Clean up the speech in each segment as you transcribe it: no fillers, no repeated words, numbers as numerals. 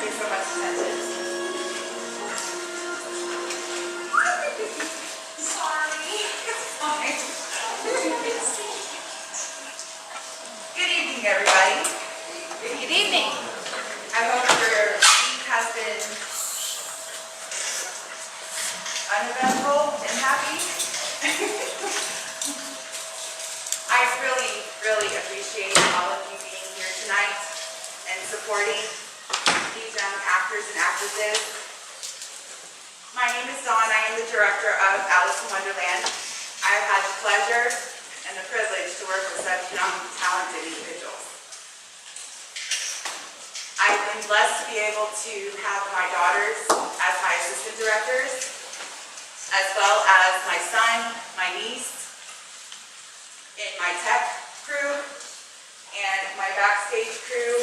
pay so much attention. Sorry. It's fine. Good evening, everybody. Good evening. I hope your week has been uneventful and happy. I really appreciate all of you being here tonight and supporting these young actors and actresses. My name is Dawn. I am the director of Alice in Wonderland. I have had the pleasure and the privilege to work with such young, talented individuals. I've been blessed to be able to have my daughters as my assistant directors, as well as my son, my niece, in my tech crew, and my backstage crew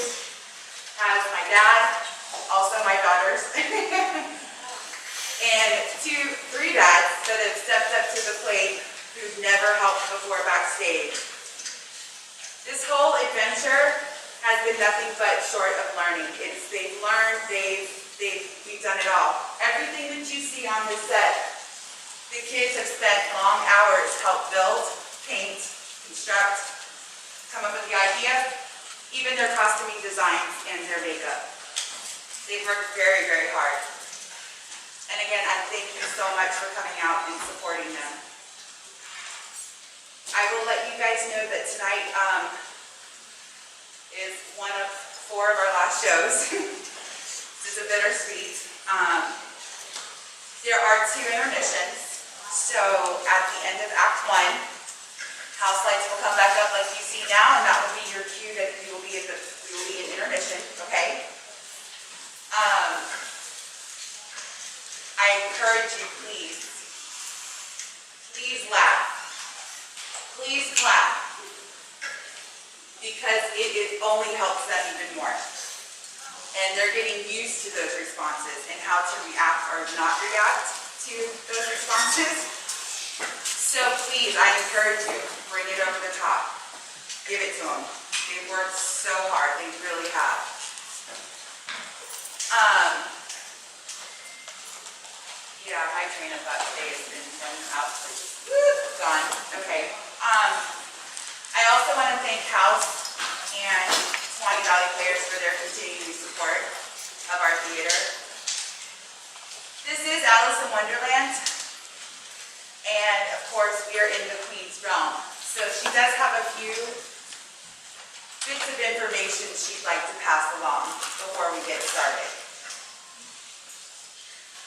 has my dad, also my daughters, and three dads that have stepped up to the plate who've never helped before backstage. This whole adventure has been nothing but short of learning. They've learned, we've done it all. Everything that you see on this set, the kids have spent long hours to help build, paint, construct, come up with the idea, even their costuming designs and their makeup. They've worked very hard. And again, I thank you so much for coming out and supporting them. I will let you guys know that tonight is one of 4 of our last shows. This is a bittersweet. There are 2 intermissions. So at the end of Act 1, house lights will come back up like you see now, and that will be your cue that we will be in intermission, okay? I encourage you, please laugh, please clap, because it only helps them even more. And they're getting used to those responses and how to react or not react to those responses. So please, I encourage you, bring it over the top. Give it to them. They've worked so hard. They really have. Yeah, my train of thought today has been out. Gone. Okay. I also want to thank House and Swanee Valley Players for their continuing support of our theater. This is Alice in Wonderland. And of course, we are in the Queen's realm. So she does have a few bits of information she'd like to pass along before we get started.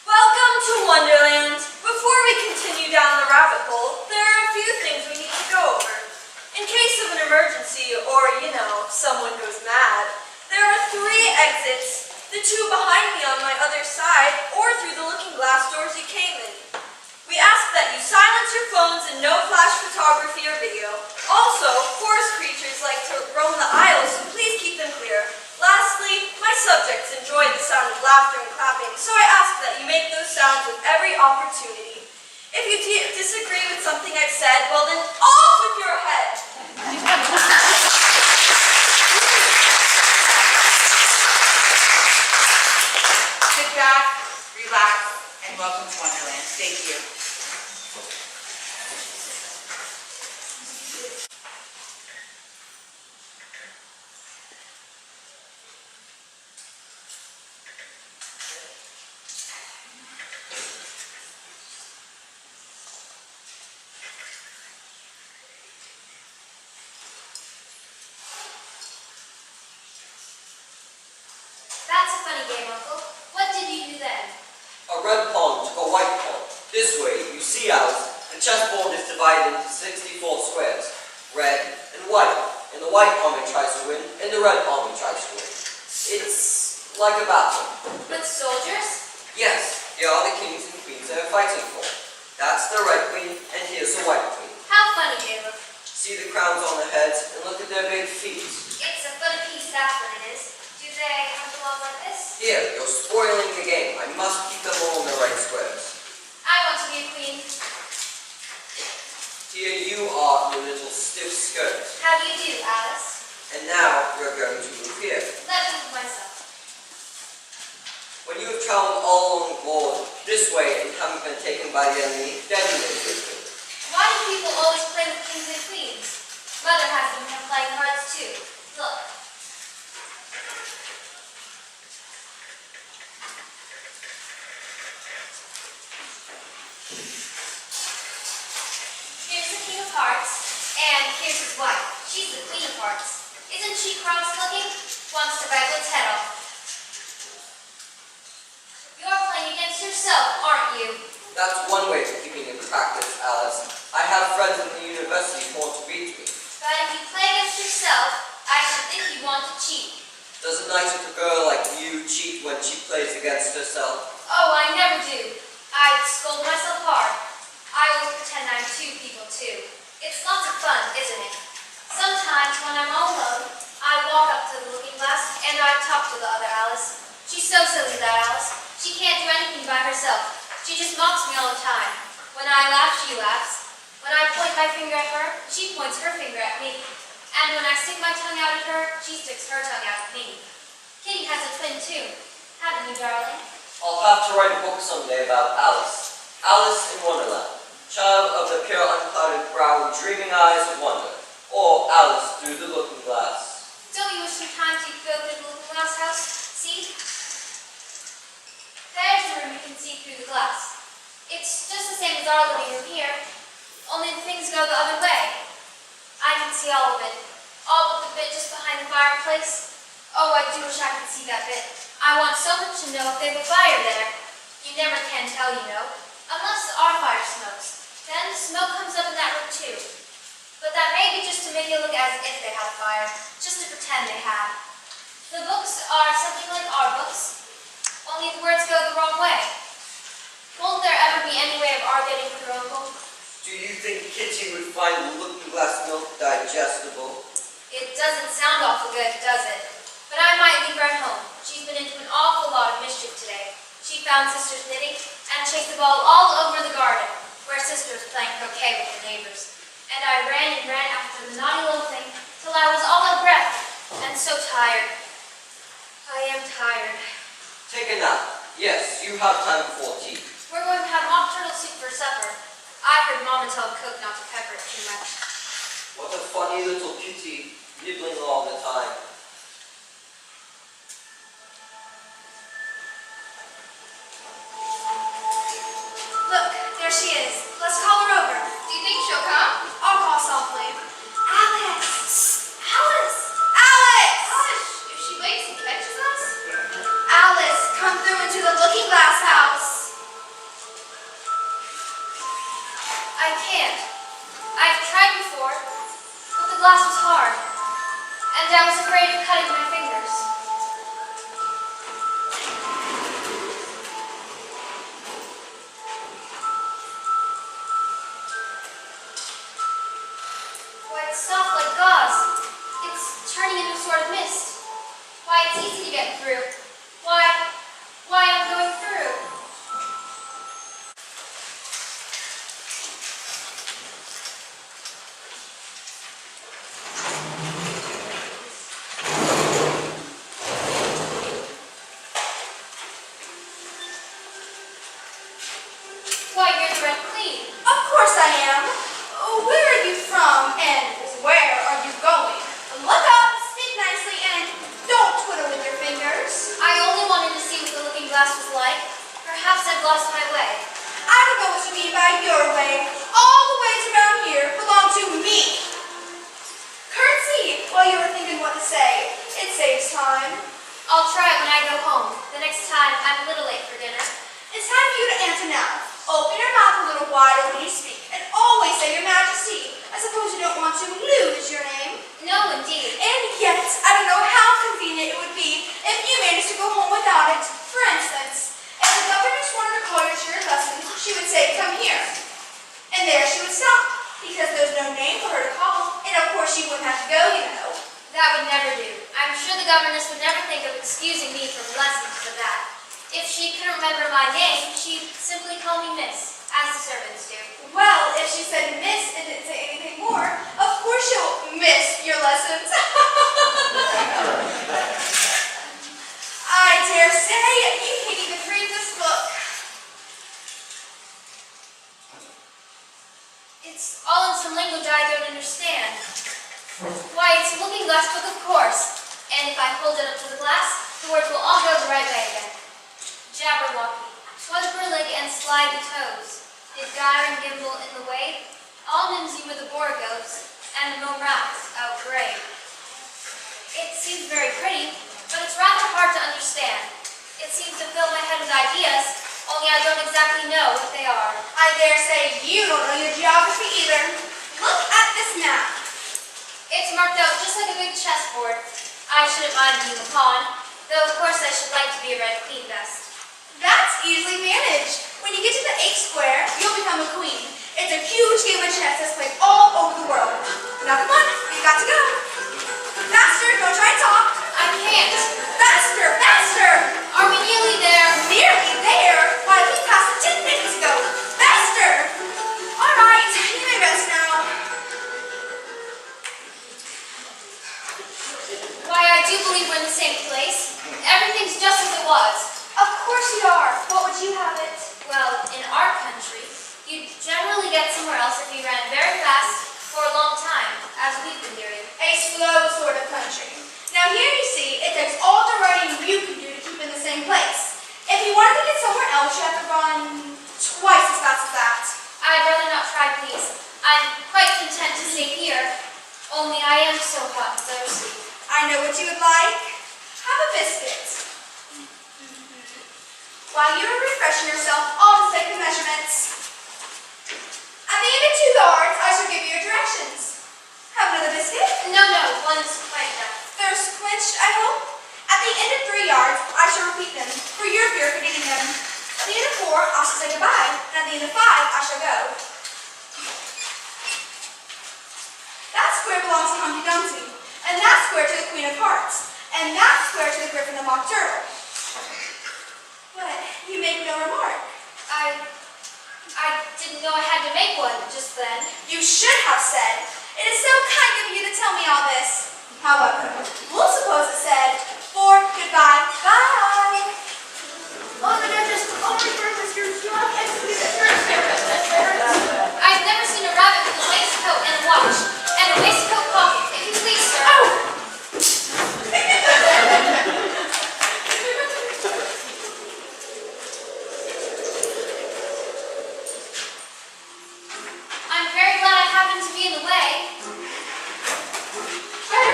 Welcome to Wonderland. Before we continue down the rabbit hole, there are a few things we need to go over. In case of an emergency or, someone goes mad, there are 3 exits, the 2 behind me on my other side or through the looking glass doors you came in. We ask that you silence your phones and no flash photography or video. Also, forest creatures like to roam the aisles, so please keep them clear. Lastly, my subjects enjoy the sound of laughter and clapping, so I ask that you make those sounds with every opportunity. If you disagree with something I've said, well then, off with your head! Sit back, relax, and welcome to Wonderland. Thank you. That's a funny game, Uncle. What did you do then? A red pawn took a white pawn. This way, you see Alice, the chessboard is divided into 64 squares, red and white, and the white army tries to win, and the red army tries to win. It's like a battle. With soldiers? Yes, here are the kings and queens they're fighting for. That's the red queen, and here's the white queen. How funny, Caleb. See the crowns on their heads, and look at their big feet. It's a funny piece, that's what it is. Do they hunt along like this? Here, you're spoiling the game. I must keep them all in the right squares. I want to be a queen. Here you are, your little stiff skirt. How do you do, Alice? And now you're going to move here. Let me move myself. have traveled all along the board this way and haven't been taken by the enemy, then you may be good. Why do people always play with kings and queens? Mother has them playing cards too. Look. Here's the king of hearts, and here's his wife. She's the queen of hearts. Isn't she cross looking? Wants to bite one's head off. You're playing against yourself, aren't you? That's one way of keeping in practice, Alice. I have friends in the university who want to beat me. But if you play against yourself, I should think you want to cheat. Does a nice little girl like you cheat when she plays against herself? Oh, I never do. I'd scold myself hard. I always pretend I'm two people too. It's lots of fun, isn't it? Sometimes when I'm all alone, I walk up to the looking glass and I talk to the other Alice. She's so silly, that Alice. She can't do anything by herself. She just mocks me all the time. When I laugh, she laughs. When I point my finger at her, she points her finger at me. And when I stick my tongue out at her, she sticks her tongue out at me. Kitty has a twin too, haven't you, darling? I'll have to write a book someday about Alice. Alice in Wonderland, child of the pure unclouded brow with dreaming eyes of wonder, or Alice through the looking glass. Don't you wish sometimes you could go through the looking glass house? See? There's the room you can see through the glass. It's just the same as our living room here, only the things go the other way. I can see all of it. All but the bit just behind the fireplace. Oh, I do wish I could see that bit. I want so much to know if they've a fire there. You never can tell, you know. Unless our fire smokes. Then the smoke comes up in that room too. But that may be just to make it look as if they had a fire. Just to pretend they had. The books are something like our books. Only the words go the wrong way. Won't there ever be any way of our getting through, Uncle? Do you think Kitty would find the looking glass milk digestible? It doesn't sound awful good, does it? But I might leave her at home. She's been into an awful lot of mischief today. She found Sister's knitting and chased the ball all over the garden, where Sister was playing croquet with her neighbors. And I ran and ran after the naughty little thing till I was all out of breath and so tired. I am tired. Take a nap. Yes, you have time before tea. We're going to have mock turtle soup for supper. I heard Mama tell cook not to pepper it too much. What a funny little kitty, nibbling all the time. Look, there she is. Let's call her over. Do you think she'll come? I'll call softly. Alice! Alice! Alice! Hush! If she wakes and catches us? Alice, come through into the looking glass house. I can't. I've tried before, but the glass was hard, and I was afraid of cutting my fingers. Why, it's soft like gauze. It's turning into a sort of mist. Why, it's easy to get through. Why I'm going through. Why, you're the Red Queen. Of course I am. Where are you from and where are you going? Look up, speak nicely, and don't twiddle with your fingers. I only wanted to see what the looking glass was like. Perhaps I've lost my way. I don't know what you mean by your way. All the ways around here belong to me. Curtsy while you were thinking what to say. It saves time. I'll try it when I go home. The next time I'm a little late for dinner. It's time for you to answer now. Open your mouth a little wider when you speak, and always say Your Majesty. I suppose you don't want to lose your name. No, indeed. And yet, I don't know how convenient it would be if you managed to go home without it. For instance, if the governess wanted to call you to your lessons, she would say, come here. And there she would stop, because there's no name for her to call, and of course she wouldn't have to go, you know. That would never do. I'm sure the governess would never think of excusing me from lessons for that. If she couldn't remember my name, she'd simply call me Miss, as the servants do. Well, if she said miss and didn't say anything more, of course she'll miss your lessons. I dare say you can't even could read this book. It's all in some language I don't understand. Why, it's a looking glass book, of course. And if I hold it up to the glass, the words will all go the right way again. Jabberwocky, Twusberlig and slidey toes, did gyre and gimble in the wave, all mimsy were the borogoves, and the morass outbrave. It seems very pretty, but it's rather hard to understand. It seems to fill my head with ideas, only I don't exactly know what they are. I dare say you don't know your geography either. Look at this map. It's marked out just like a big chessboard. I shouldn't mind being a pawn, though of course I should like to be a red queen best. That's easily managed. When you get to the H square, you'll become a queen. It's a huge game of chess that's played all over the world. Now come on, we've got to go. Faster, don't try and talk. I can't. Faster, faster. Are we nearly there? Nearly there. Why, we passed it 10 minutes ago. Faster. All right, you may rest now. Why, I do believe we're in the same place. Everything's just as it was. Of course you are. What would you have it? Well, in our country, you'd generally get somewhere else if you ran very fast for a long time, as we've been doing. A slow sort of country. Now here you see, it takes all the running you can do to keep in the same place. If you wanted to get somewhere else, you have to run twice as fast as that. I'd rather not try, please. I'm quite content to stay here, only I am so hot and thirsty. I know what you would like. Have a biscuit. While you are refreshing yourself, I'll just take the measurements. At the end of 2 yards, I shall give you your directions. Have another biscuit? No, one's quite enough. Thirst quenched, I hope? At the end of 3 yards, I shall repeat them, for your fear of forgetting them. At the end of 4, I shall say goodbye, and at the end of 5, I shall go. That square belongs to Humpty Dumpty, and that square to the Queen of Hearts, and that square to the Griffin the Mock Turtle. But you make no remark. I didn't know I had to make one just then. You should have said, "It is so kind of you to tell me all this." However, we'll suppose it said, "For goodbye, bye." Oh, the Duchess, oh my goodness, you're drunk. I've never seen a rabbit with a waistcoat and a watch, and a waistcoat pocket, if you please, sir. Oh! I'm very glad I happened to be in the way. Butter.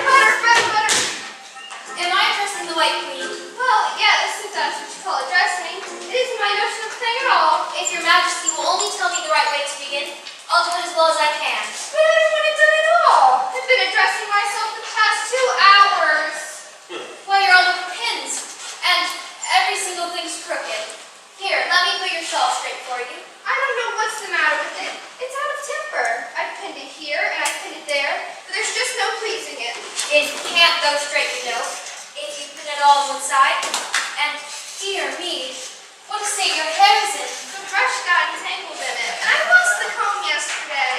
Am I addressing the White Queen? Well, yes, if that's what you call addressing. It isn't my notion of thing at all. If your majesty will only tell me the right way to begin, I'll do it as well as I can. But I don't want to do it at all. I've been addressing myself the past 2 hours. Well, you're all over pins, and every single thing's crooked. Here, let me put your shawl straight for you. I don't know what's the matter with it. It's out of temper. I've pinned it here and I've pinned it there, but there's just no pleasing it. It can't go straight, you know, if you pin it all on one side. And, dear me, what a state your hair is in. The brush got entangled in it, and I lost the comb yesterday.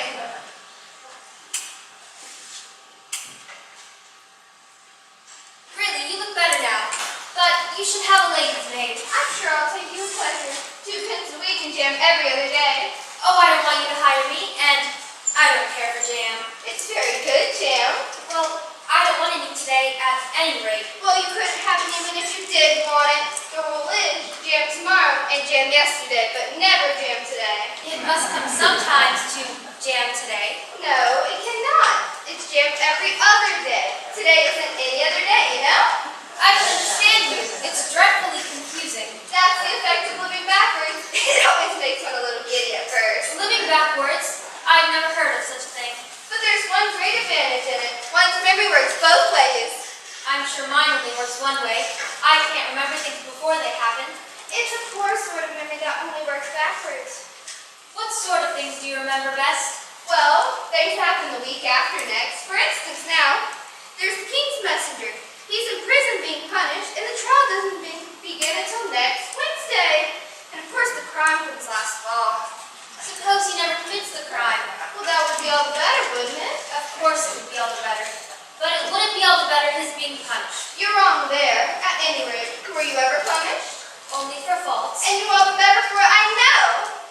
Really, you look better now, but you should have a lady's maid. I'm sure I'll take you with pleasure. 2 pence a week and jam every other day. Oh, I don't want you to hire me, and I don't care for jam. It's very good, jam. Well, I don't want any today at any rate. Well, you couldn't have it even if you did want it. The rule is jam tomorrow and jam yesterday, but never jam today. It must come sometimes to jam today. No, it cannot. It's jam every other day. Today isn't any other day, you know? I don't understand you. It's dreadfully confusing. That's the effect of living backwards. It always makes one a little giddy at first. Living backwards, I've never heard of such a thing. But there's one great advantage in it. One's memory works both ways. I'm sure mine only works one way. I can't remember things before they happen. It's a poor sort of memory that only works backwards. What sort of things do you remember best? Well, things happen the week after next. For instance, now, there's the king's messenger. He's in prison being punished, and the trial doesn't begin until next Wednesday. And of course, the crime comes last fall. Suppose he never commits the crime. Well, that would be all the better, wouldn't it? Of course it would be all the better. But it wouldn't be all the better his being punished. You're wrong there. At any rate, were you ever punished? only for faults. And you're all the better for it, I know.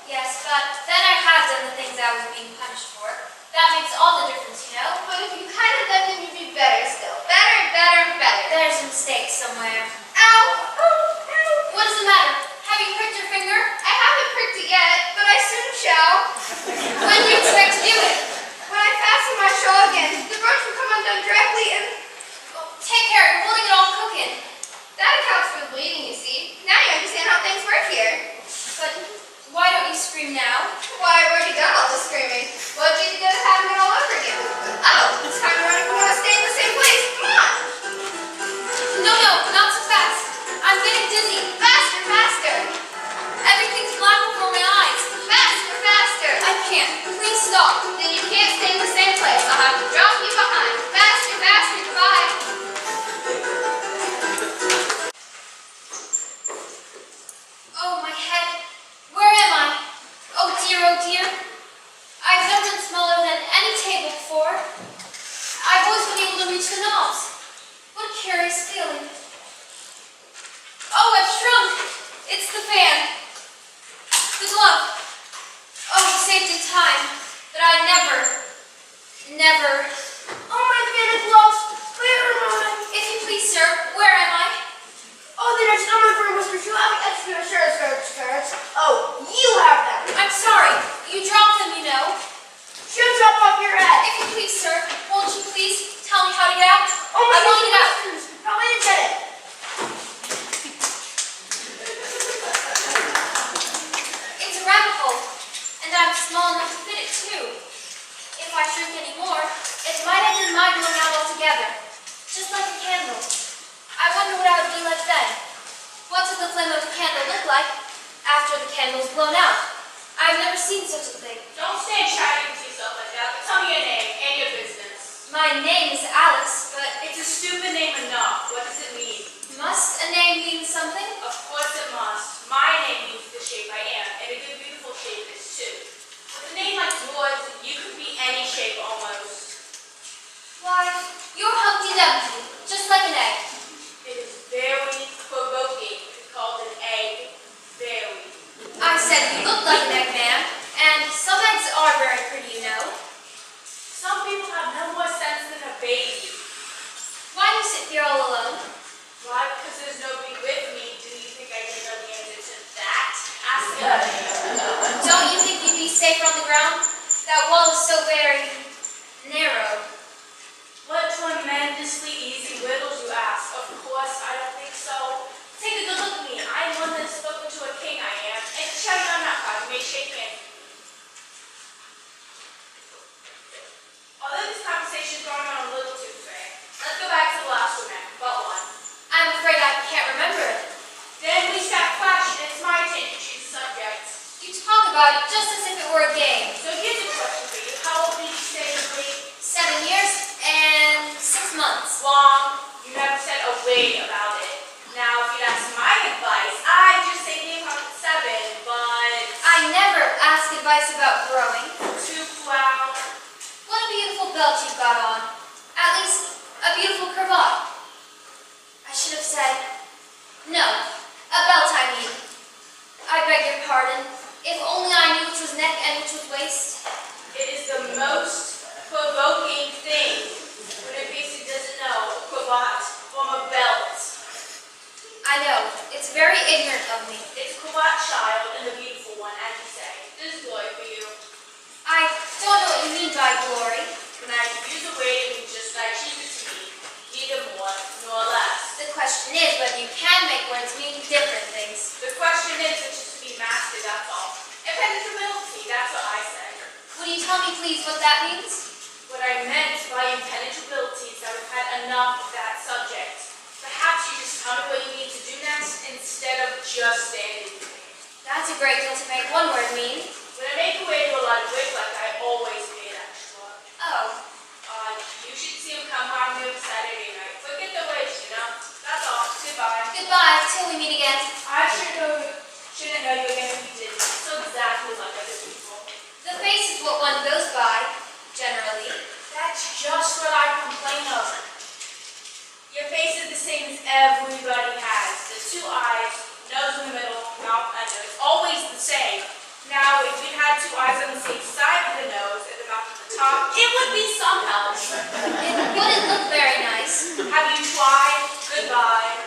Yes, but then I have done the things I was being punished for. That makes all the difference, you know? But if you hadn't done them, you'd be better still. Better and better and better. There's a mistake somewhere. Ow! Oh, ow! What is the matter? Have you pricked your finger? I haven't pricked it yet, but I soon shall. When do you expect to do it? When I fasten my shawl again, the brooch will come undone directly and... Take care, you're holding it all cooking. That accounts for the bleeding, you see. Now you understand how things work here. But why don't you scream now? Why, I've already done all the screaming. What did you do to having it all over again? Oh, it's time to run if we want to stay in the same place. Come on! No, not so fast. I'm getting dizzy. Faster, faster! Everything's black before my eyes. Faster, faster! I can't. Please stop. Then you can't stay in the same place. I'll have to drop you behind. Faster, faster, goodbye. Oh, my head. Where am I? Oh dear. I've never been smaller than any table before. I've always been able to reach the knobs. What a curious feeling. Oh, I've shrunk. It's the fan. The glove. Oh, saved in time. But I never. Oh, my fan is lost. Where am I? If you please, sir, where am I? Oh, the next number for Mr. Chuavi. Skirts. Oh, you have them. I'm sorry. You dropped them, you know. Should drop off your head. If you please, sir, won't you please tell me how to get out? Oh, my I want to get out. questions. How way to get it? It's a rabbit hole, and I'm small enough to fit it too. If I shrink any more, it might end in my blowing out altogether, just like a candle. I wonder what I would be like then. What does the flame of a candle look like after the candle's blown out? I've never seen such a thing. Don't stand chatting to yourself like that, but tell me your name and your business. My name is Alice, but It's a stupid name enough. What does it mean? must a name mean something? Of course it must. My name means the shape I am, and a good beautiful shape is too. With a name like yours, you could be any shape almost. Why, you're Humpty Dumpty, just like an egg. It is very provoking to be called an egg. Very. I said you look like an egg man, and some eggs are very pretty, you know. Some people have no more sense than a baby. Why do you sit here all alone? Why? Because there's nobody with me. Do you think I didn't know the answer to that? Ask me. Don't you think you'd be safer on the ground? That wall is so very narrow. What tremendously easy riddles you ask. Of course, I don't think so. Take a good look at me. I am one that has spoken to a king, I am. And to show you I'm not proud, you may shake hands. Although this conversation is going on a little too fast, let's go back to the last one then. But one. I'm afraid I can't remember it. Then we start flashing. It's my turn to choose the subject. You talk about it just as if it were a game. So here's a question for you. How old did you say you were? 7 years and 6 months. Wrong. You never said a wait about it. Now, if you'd ask my advice, I'd just say name up at 7, but I never ask advice about growing. too proud. What a beautiful belt you've got on. At least, a beautiful cravat. I should have said, no, a belt I mean. I beg your pardon. If only I knew which was neck and which was waist. It is the most provoking thing when a basic doesn't know a cravat from a belt. I know, it's very ignorant of me. It's cravat child and the beautiful one, as you say. This is glory for you. I don't know what you mean by glory. When I use a word, it means just like choose it to me, neither more nor less. The question is whether you can make words mean different things. The question is which is to be mastered, that's all. Impenetrability, that's what I say. Would you tell me please what that means? What I meant by impenetrability is that we've had enough of that subject. Perhaps you just tell me what you need to do next instead of just standing there. That's a great deal to make one word mean. When I make a way to a lot of work, like I always pay it extra. Oh, You should see him come around here Saturday night. Forget the ways, you know. That's all. Goodbye. goodbye till we meet again. I shouldn't know you were going to be dizzy. So exactly like other people. The face is what one goes by, generally. That's just what I complain of. Your face is the same as everybody has. The 2 eyes, nose in the middle, would say. Now, if we had two eyes on the same side of the nose and the mouth at the top, it would be some help. It wouldn't look very nice. Have you tried? Goodbye.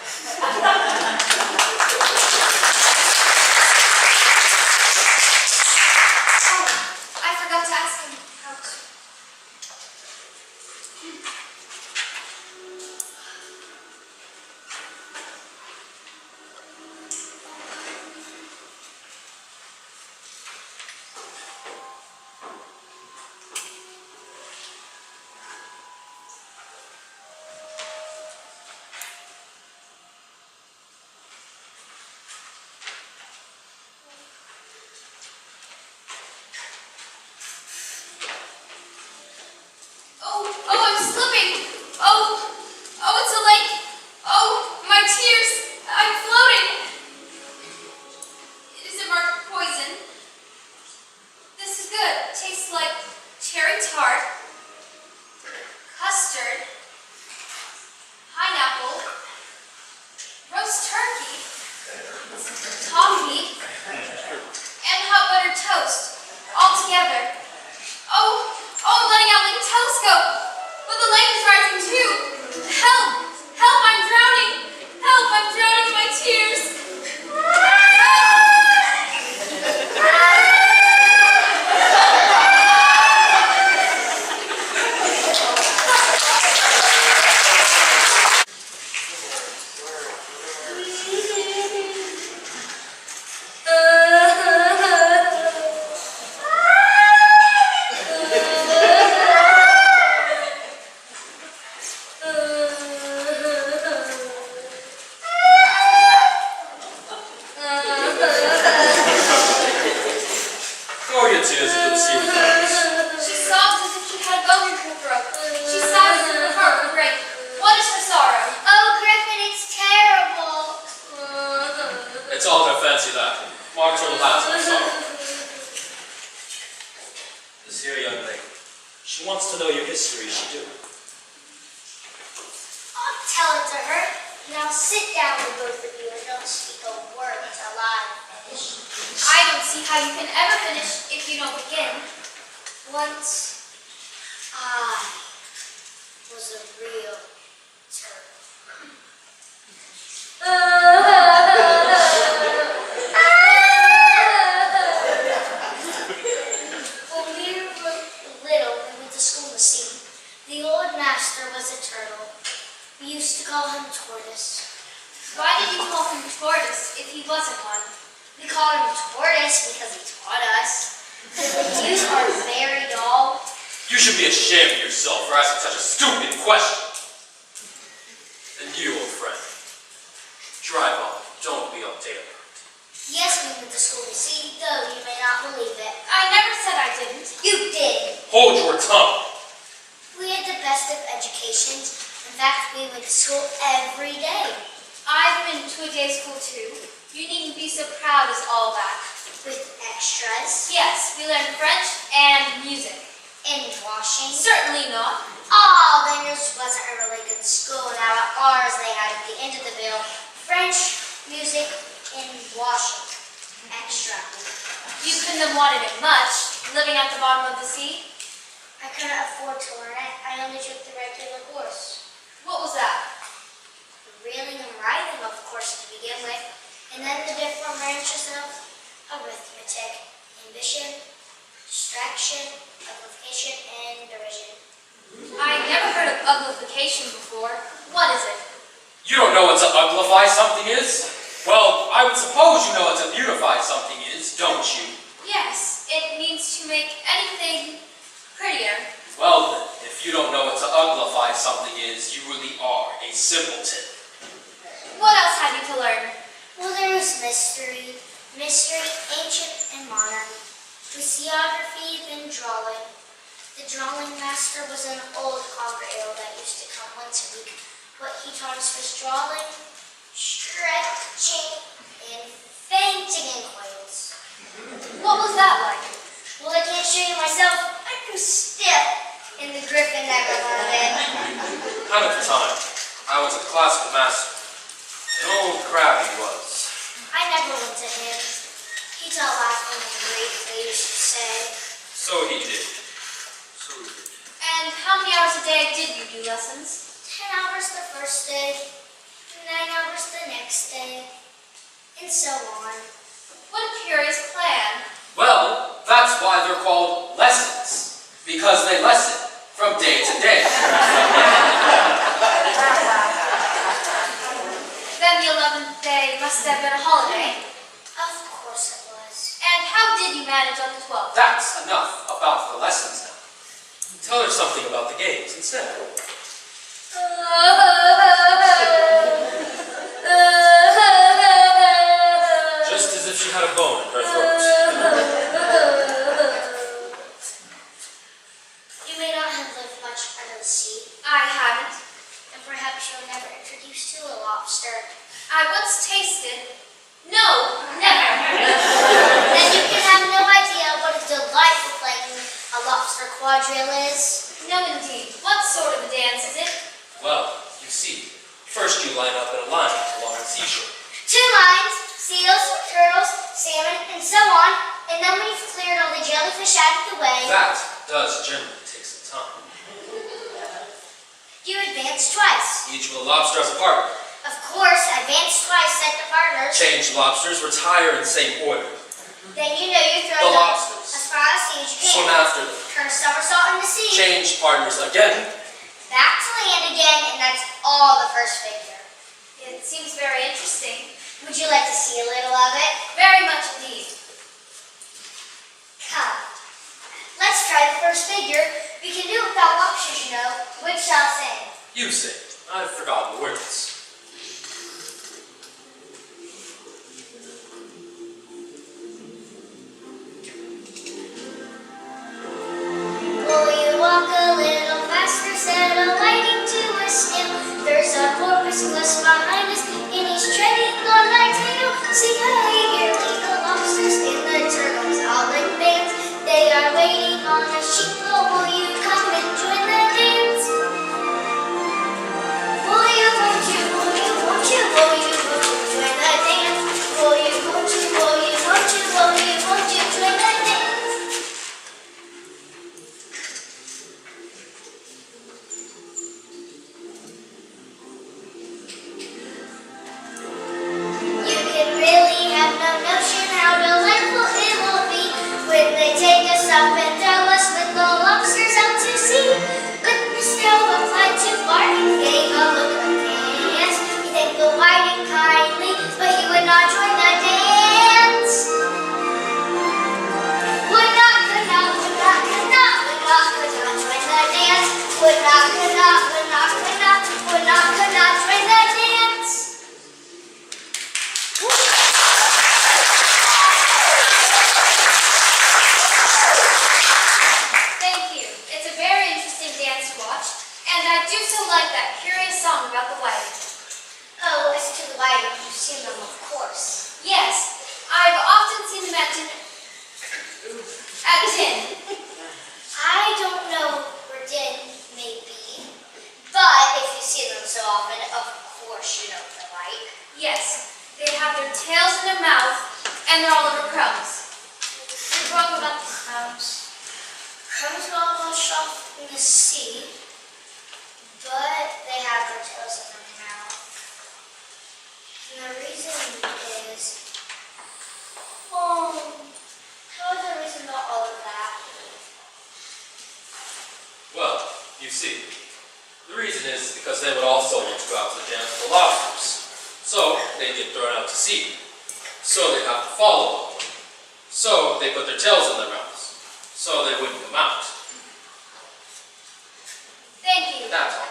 Oh, I forgot to ask him out. Oh, I'm slipping. Oh, it's a lake. Oh, my tears. I'm floating. It isn't marked poison. This is good. It tastes like cherry tart, custard, pineapple, roast turkey, toffee, and hot buttered toast all together. Oh, I'm letting out like a telescope. But the lake is rising too. Help! Help, I'm drowning! Help, I'm drowning in my tears! Throw your tears into the sea of tears. She sobs as if she had a bone in her throat. She sighs as if her heart would break. What is her sorrow? Oh, Griffin, it's terrible. It's all her fancy, that. Mark's her last of sorrow. This here young lady, she wants to know your history, she do. I'll tell it to her. Now sit down with both of you and don't speak a word till I finish. I don't see how you can ever finish if you don't begin. Once I was a real turtle. When we were little and went to school in the sea, the old master was a turtle. We used to call him Tortoise. Why did you call him Tortoise if he wasn't one? We call him Tortoise because he taught us. The dews are very dull. You should be ashamed of yourself for asking such a stupid question. And you, old friend, drive on. Don't be uptight about it. Yes, we went to school to sea, though you may not believe it. I never said I didn't. You did. Hold your tongue. We had the best of educations. In fact, we went to school every day. I've been to a day school too. You needn't be so proud as all that. With extras? Yes, we learned French and music. And washing? Certainly not. Oh, then yours wasn't a really good school. Now at ours, they had at the end of the bill French, music, and washing. Extra. You couldn't have wanted it much, living at the bottom of the sea. I couldn't afford to learn it. I only took the regular course. What was that? Reading and writing, of course, to begin with. And then the different branches of arithmetic, ambition, distraction, amplification, and derision. I never heard of amplification before. What is it? You don't know what to uglify something is? Well, I would suppose you know what to beautify something is, don't you? Yes, it means to make anything prettier. Well then, if you don't know what to uglify something is, you really are a simpleton. What else had you to learn? Well, there was mystery, ancient and modern, physiography, then drawing. The drawing master was an old cocker eel that used to come once a week. What he taught us was drawing, stretching, and fainting in coils. What was that like? Well, I can't show you myself. I'm too stiff. And the griffin never learned it. Kind of time. I was a classical master. An old crab he was. I never went to him. He taught lessons? 10 hours the first day, 9 hours the next day, and so on. What a curious plan. Well, that's why they're called lessons. Because they lesson from day to day. Then the 11th day must have been a holiday. Of course it was. And how did you manage on the 12th? That's enough about the lessons now. Tell her something about the games instead. Just as if she had a bone in her throat. You may not have lived much under the sea, I haven't. and perhaps you were never introduced to a lobster. I once tasted. No, never. Then you can have no idea what a delightful playing a lobster quadrille is. No, indeed. What sort of a dance is it? Well, you see, first you line up in a line along the seashore. 2 lines, seals, turtles, salmon, and so on, and then when you've cleared all the jellyfish out of the way, That does generally take some time. you advance twice. Each with a lobster as a partner. Of course, advance twice set the partners. Change lobsters, retire in the same order. Then you know you're The throwing them lobsters. as far as sea as you Swim can. after them. Turn a somersault in the sea. Change partners again. Back to land again, and that's all the first figure. It seems very interesting. Would you like to see a little of it? Very much indeed. Come. Let's try the first figure. We can do it without lobsters, you know. Which shall sing? You sing. I've forgotten the words. Will you walk a little faster, said a whiting to a snail. There's a porpoise close behind us, and he's treading on my tail. See how eagerly the lobsters and the turtles all in bands. They are waiting on a sheep. Oh, will you come and join the dance? Will you, won't you, will you, won't you, will you, won't you join the dance? Will you, won't you, will you, won't you, will you, won't you join the dance? You can really have no notion how delightful it will be when they take us up and throw us with the lobsters out to sea. But the still applied to bargain gave a look of dance. You thanked the whiting kindly, but he would not join the dance. Would not, could not, would not, could not, would not, could not join the dance. Would not, could not, would not, could not, would not, could not join the dance. Thank you. It's a very interesting dance to watch. And I do so like that curious song about the whiting. Oh, as to the whiting, you've seen them, of course. Yes, I've often seen them at dinner. At tin. I don't know where Din may be, but if you see them so often, of course you know what they're like. Yes, they have their tails in their mouth, and they're all over crumbs. You're wrong about the crumbs. Crumbs are all washed off in the sea, but they have their tails in their mouth. And the reason is, how is the reason about all of that? Well, you see, the reason is because they would also want to go out to the dance with the lobsters. So they'd get thrown out to sea. So they'd have to follow them. So they put their tails in their mouths. So they wouldn't come out. Thank you. That's all.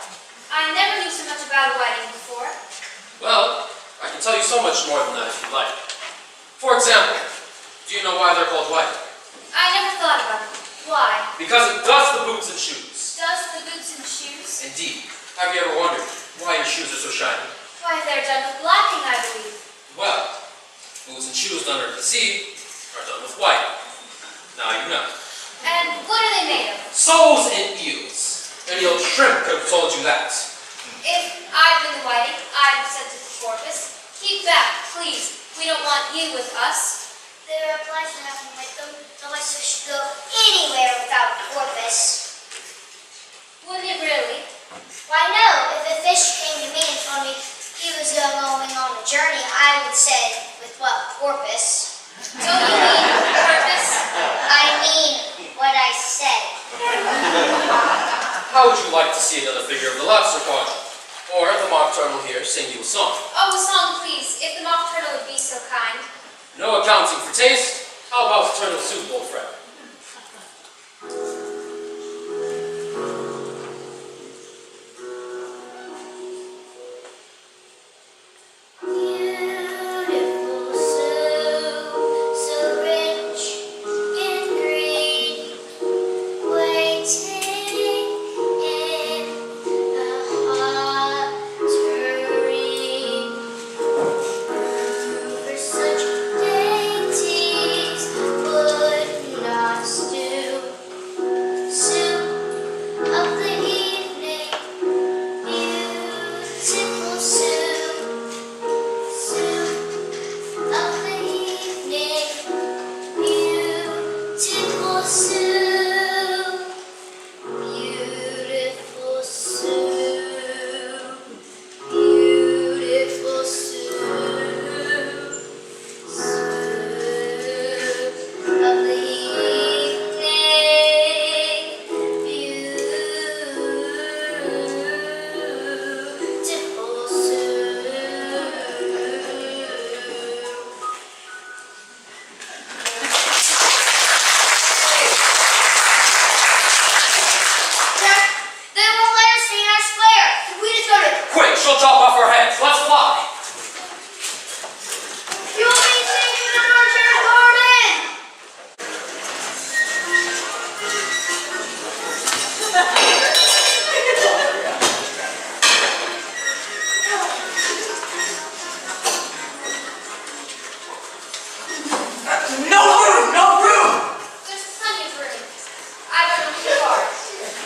I never knew so much about a whiting before. Well, I can tell you so much more than that if you like. For example, do you know why they're called whiting? I never thought about it. Why? Because it does the boots and shoes. Does the boots and shoes? Indeed. Have you ever wondered why your shoes are so shiny? Why, they're done with blacking, I believe. Well, boots and shoes done under the sea are done with white. Now you know. And what are they made of? Soles and eels. Any old shrimp could have told you that. If I'd been the whiting, I'd have said to the porpoise, keep back, please. We don't want you with us. They're obliged to have them with them. No fish should go anywhere without a porpoise. Wouldn't it really? Why no, if a fish came to me and told me he was going on a journey, I would say, with what purpose? Don't you mean purpose? I mean what I said. How would you like to see another figure of the lobster pond? Or the mock turtle here sing you a song? Oh, a song, please, if the mock turtle would be so kind. No accounting for taste? How about turtle soup, old friend? Beautiful soup, so rich and green, waiting in a hot tureen. For such dainties would not stew. Soup of the evening, beautiful soup. Soup of the evening, beautiful soup. Beautiful soup. Beautiful soup. Soup of the evening, beautiful soup. Jack, they won't let us stay in our square. We just go to. Quick, she'll chop off our heads. Let's fly! You'll be safe in the Northern Garden. No room! No room! There's plenty of room. I don't know who you are.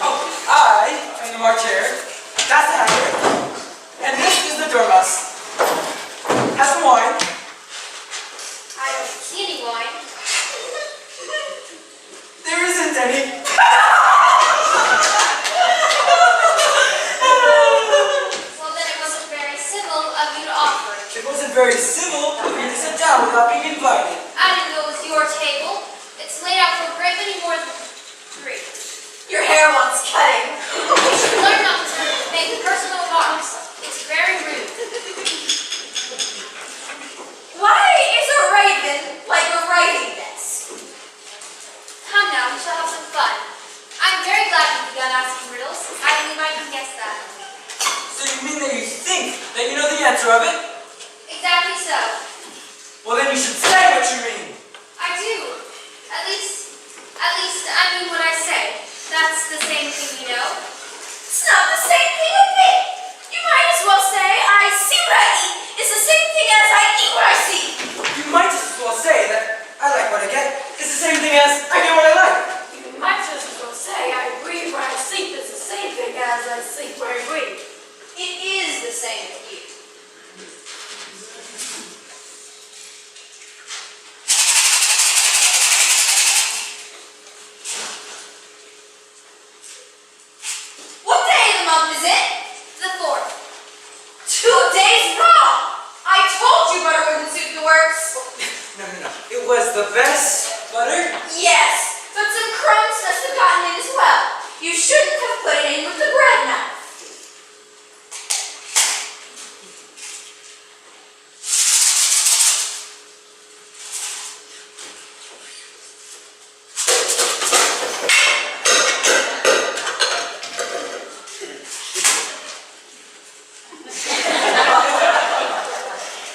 Oh, I am the March Hare. That's the hacker. And this is the dormouse. Have some wine. I don't see any wine. There isn't any. Well, then it wasn't very civil of you to offer. It wasn't very civil of you to sit down without being invited. I didn't know it was your table. It's laid out for a great many more than 3. Your hair wants cutting. You should learn not to make personal remarks. It's very rude. Why is a raven like a writing desk? Come now, we shall have some fun. I'm very glad you've begun asking riddles. I believe I can guess that. So you mean that you think that you know the answer of it? Exactly so. Well, then you should say what you mean. I do. At least, I mean what I say. That's the same thing, you know. It's not the same thing with me. You might as well say I see what I eat is the same thing as I eat what I see. You might just as well say that I like what I get. It's the same thing as I get what I like. You might just as well say I breathe where I sleep is the same thing as I sleep where I breathe. It is the same with you. What day of the month is it? The 4th. 2 days wrong. I told you butter wouldn't suit the works. No. It was the best butter. Yes, but some crumbs must have gotten in as well. You shouldn't have put it in with the bread knife.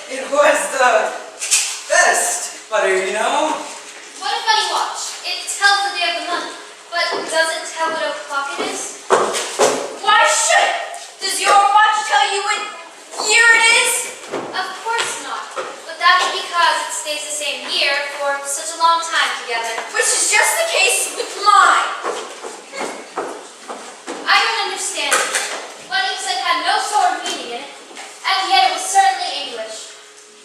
It was the best butter, you know. What a funny watch. It tells the day of the month, but does it tell what o'clock it is? Why should it? Does your watch tell you what year it is? Of course not. But that's because it stays the same year for such a long time together. Which is just the case with mine. I don't understand it. What you said had no sort of meaning in it, and yet it was certainly English.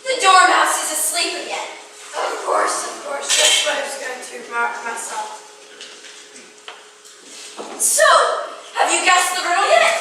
The dormouse is asleep again. Of course. That's what I was going to remark myself. So, have you guessed the riddle yet?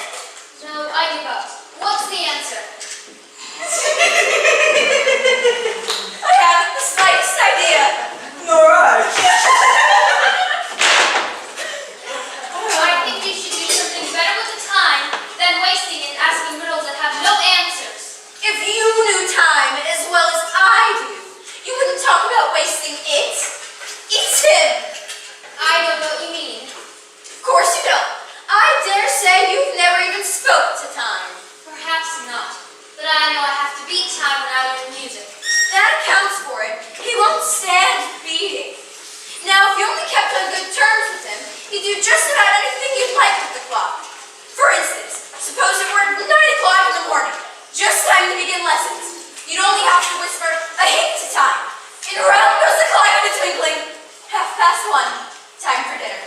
1:30. Time for dinner.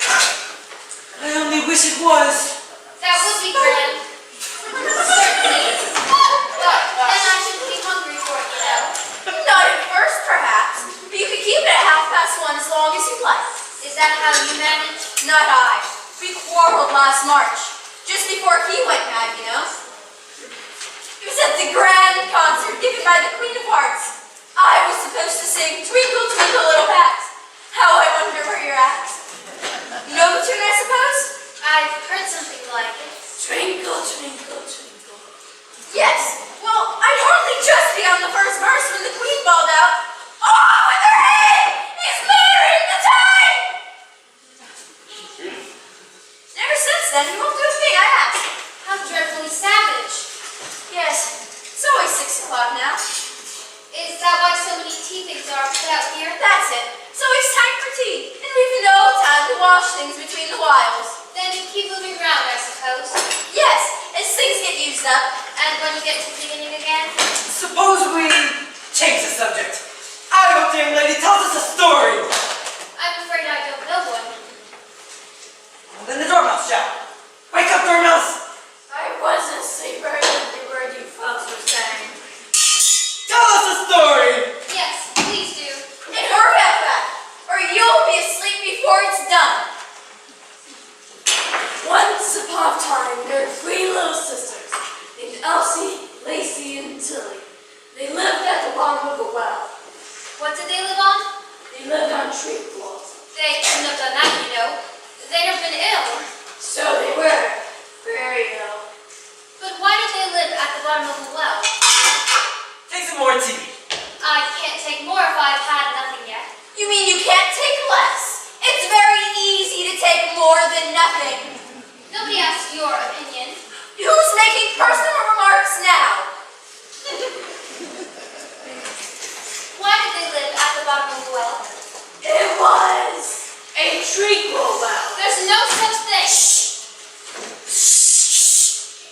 I only wish it was. That would be grand. Certainly. But then I shouldn't be hungry for it, you know. Not at first, perhaps, but you could keep it at 1:30 as long as you like. Is that how you manage? Not I. We quarreled last March, just before he went mad, you know. It was at the grand concert given by the Queen of Hearts. I was supposed to sing Twinkle, Twinkle, Little Hat. How I wonder where you're at. You know the tune, I suppose? I've heard something like it. Twinkle, twinkle, twinkle. Yes. Well, I'd hardly just be on the first verse when the Queen bawled out, "Off with her head! It's murdering the time!" Ever since then, he won't do a thing I ask. How dreadfully savage. Yes, it's always 6 o'clock now. Is that why so many tea things are put out here? That's it. So it's time for tea, and we've no time to wash things between the whiles. Then you keep moving around, I suppose. Yes, as things get used up. And when you get to the beginning again? Suppose we change the subject. I hope the young lady tells us a story. I'm afraid I don't know one. Well, then the dormouse shall. Wake up, dormouse. I wasn't asleep. I heard every word you folks were saying. Tell us a story. Yes, please do. And hurry up that, or you'll be asleep before it's done. Once upon a time, there were 3 little sisters named Elsie, Lacey, and Tilly. They lived at the bottom of a well. What did they live on? They lived on treacles. They couldn't have done that, you know. They'd have been ill. So they were very ill. But why did they live at the bottom of a well? Take some more tea. I can't take more if I've had nothing yet. You mean you can't take less? It's very easy to take more than nothing. Nobody asked your opinion. Who's making personal remarks now? Why did they live at the bottom of the well? It was a treacle well. There's no such thing.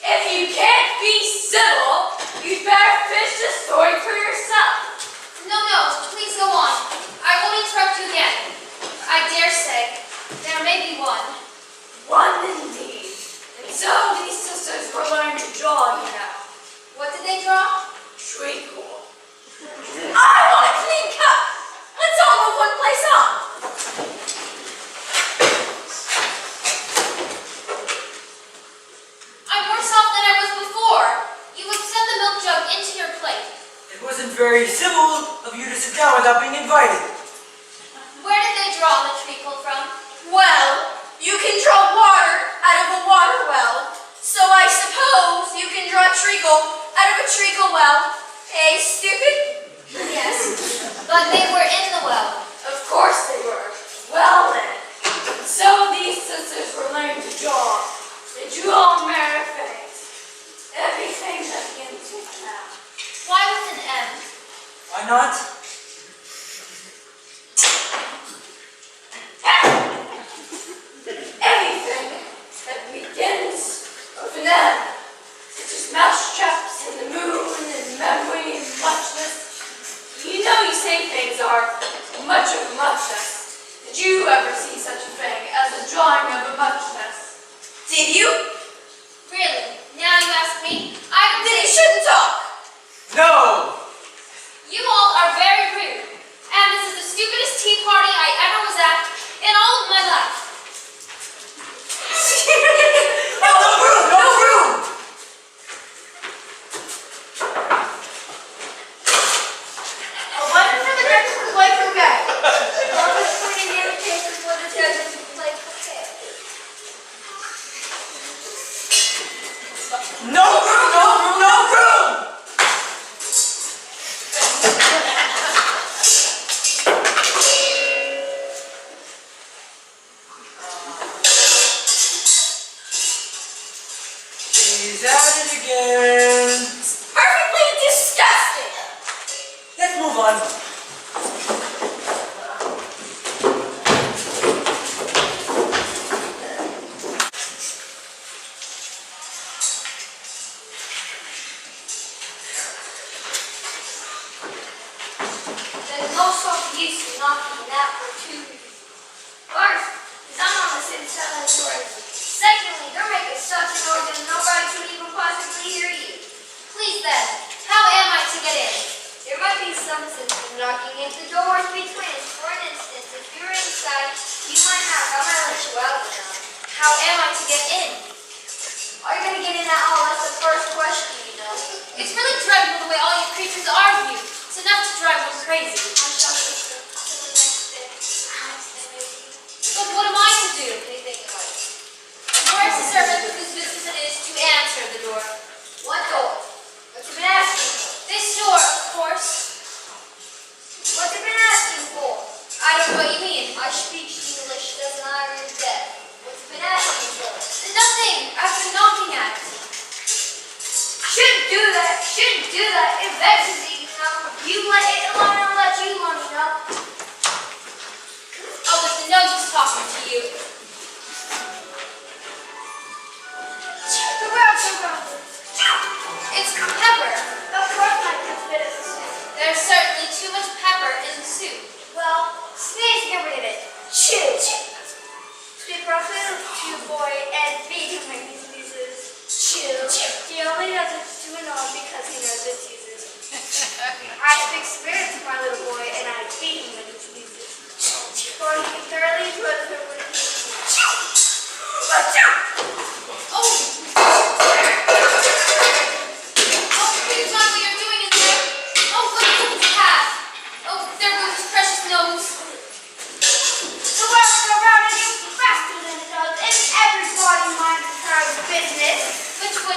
If you can't be civil, you'd better finish the story for yourself. No, please go on. I won't interrupt you again. I dare say there may be one. One indeed. And so these sisters were learning to draw, you know. What did they draw? Treacle. I want a clean cut. Let's all move one place on. I'm worse off than I was before. You upset the milk jug into your plate. It wasn't very civil of you to sit down without being invited. Where did they draw the treacle from? Well, you can draw water out of a water well, so I suppose you can draw treacle out of a treacle well. Eh, stupid? Yes, but they were in the well. Of course they were. Well then. So these sisters were learning to draw. They drew all manner of things. Everything that begins with an M. Why with an M? Why not? Anything that begins with an M. Such as mousetraps and the moon and memory and muchness. You know you say things are much of muchness. Did you ever see such a thing as a drawing of a muchness? Did you? Really? Now you ask me? I don't Then you shouldn't talk. No! You all are very rude. And this is the stupidest tea party I ever was at in all of my life. No room! No room! A letter for the next to play croquet. Always putting the invitation for the judges to play croquet. No room! No room! No room! He's at it again. Perfectly disgusting. Let's move on. There's no sort of use in knocking that for 2 reasons. Secondly, you're making such a noise that nobody could even possibly hear you. Please then, how am I to get in? There might be some sense in knocking at the doors between us. For an instance, if you're inside, you might knock. I might let you out now. How am I to get in? Are you going to get in at all? That's the first question, you know. It's really dreadful the way all you creatures argue. It's enough to drive one crazy. But what am I to do? Where's the servant whose business it is to answer the door? What door? What's it been asking for? This door, of course. What's it been asking for? I don't know what you mean. I speak English, doesn't iron dead. What's it been asking for? Nothing. I've been knocking at it. Shouldn't do that. Shouldn't do that. It vexes you, you know. You let it alone, I'll let you alone, you know. Oh, listen, no use talking to you. It's pepper. Of course I can spit it. There's certainly too much pepper in the soup. Well, sneeze, get rid of it. Chew. Stick rough to the boy and feed him when he sneezes. Chew. He only does it to annoy because he knows it teases. I speak spirit to my little boy and I feed him when he sneezes. For he can thoroughly put her when he sneezes. Oh!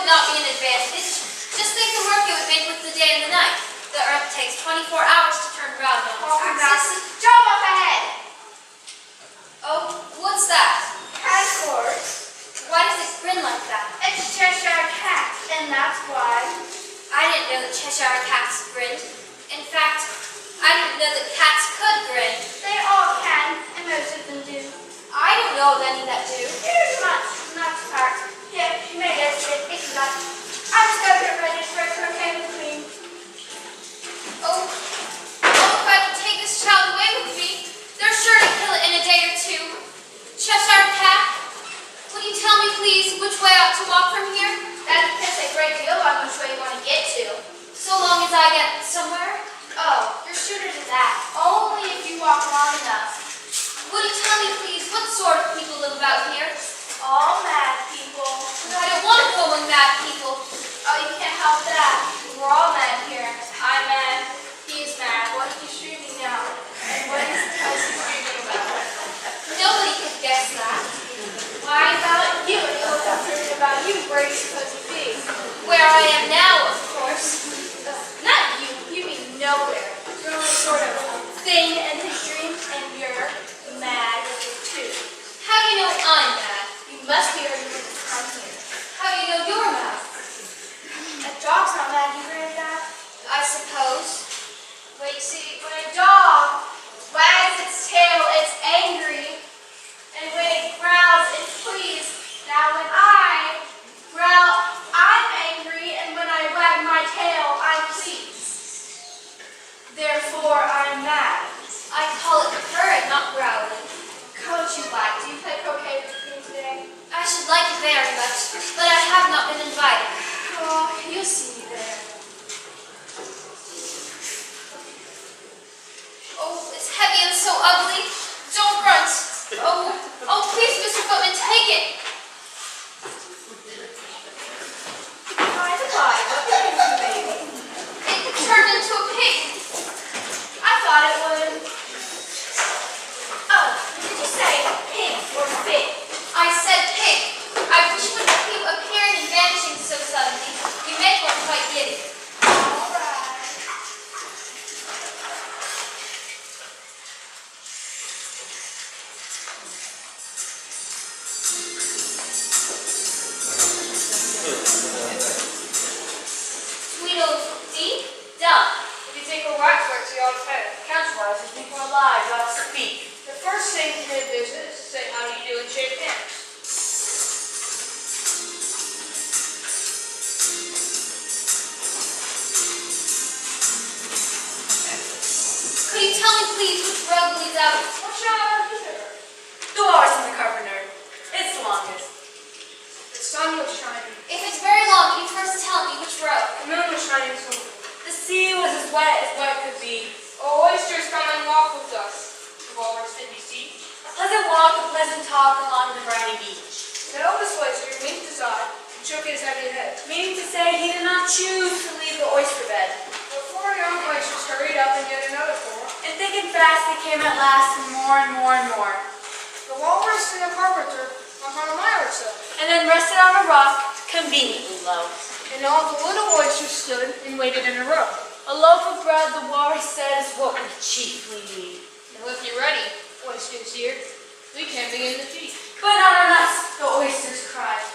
Not be an advantage. Just think the work it would make with the day and the night. The earth takes 24 hours to turn around on its axis. Jump up ahead! Oh, what's that? Cat. Why does it grin like that? It's Cheshire Cat, and that's why. I didn't know that Cheshire Cats grinned. In fact, I didn't know that cats could grin. They all can, and most of them do. I don't know of any that do. Here's much, not fact. Yeah, you may guess it. It's not. I just got to get ready for a croquet with me. Oh, if I can take this child away with me, they're sure to kill it in a day or two. Cheshire Cat, will you tell me, please, which way I ought to walk from here? That depends a great deal on which way you want to get to. So long as I get somewhere? Oh, you're sure to do that. Only if you walk long enough. Would you tell me, please, what sort of people live about here? All mad people. I don't want to go among mad people. Oh, you can't help that. We're all mad here. I'm mad. He's mad. What is he screaming now? And what is he screaming about? Nobody could guess that. Why about you? It was concerned about you. Where are you supposed to be? Where I am now, of course. Not you. You mean nowhere. You're only sort of thing in his dreams, and you're mad too. How do you know I'm mad? You must be already with this time here. How do you know you're mad? A dog's not mad, you heard that? I suppose. Well, you see, when a dog wags its tail, it's angry. And when it growls, it's pleased. Now when I growl, I'm angry. And when I wag my tail, I'm pleased. Therefore, I'm mad. I call it purring, not growling. Coach you like? Do you play croquet with me today? I should like it very much, but I have not been invited. Oh, you'll see me there. Oh, it's heavy and so ugly. Don't grunt. Oh, please, Mr. Footman, take it. By the by, what became of the baby? It turned into a pig. I thought it would. Oh, did you say pig or fig? I said pig. I wish you wouldn't keep appearing and vanishing so suddenly. You make one quite giddy. All right. Tweedledee, done. If you take a right word to your affair, counterwise, if people are alive, you ought to speak. The first thing to do is to say how do you do and shake hands. Could you tell me, please, which road leads out? What shall I do? The Lars and the Carpenter. sun was shining. If it's very long, can you first tell me which road? The moon was shining too. The sea was as wet could be. Oysters come and walk with us. The walrus, did you see? A pleasant walk, a pleasant talk along the briny beach. The eldest oyster winked his eye and shook his heavy head. Meaning to say he did not choose to leave the oyster bed. The four young oysters hurried up and yet another four. And thick and fast they came at last, and more and more and more. The walrus and the carpenter walked on a mile or so. And then rested on a rock, conveniently low. And all the little oysters stood and waited in a row. A loaf of bread, the walrus said, is what we chiefly need. Now if you're ready, oysters dear, we can begin the feast. But not on us, the oysters cried.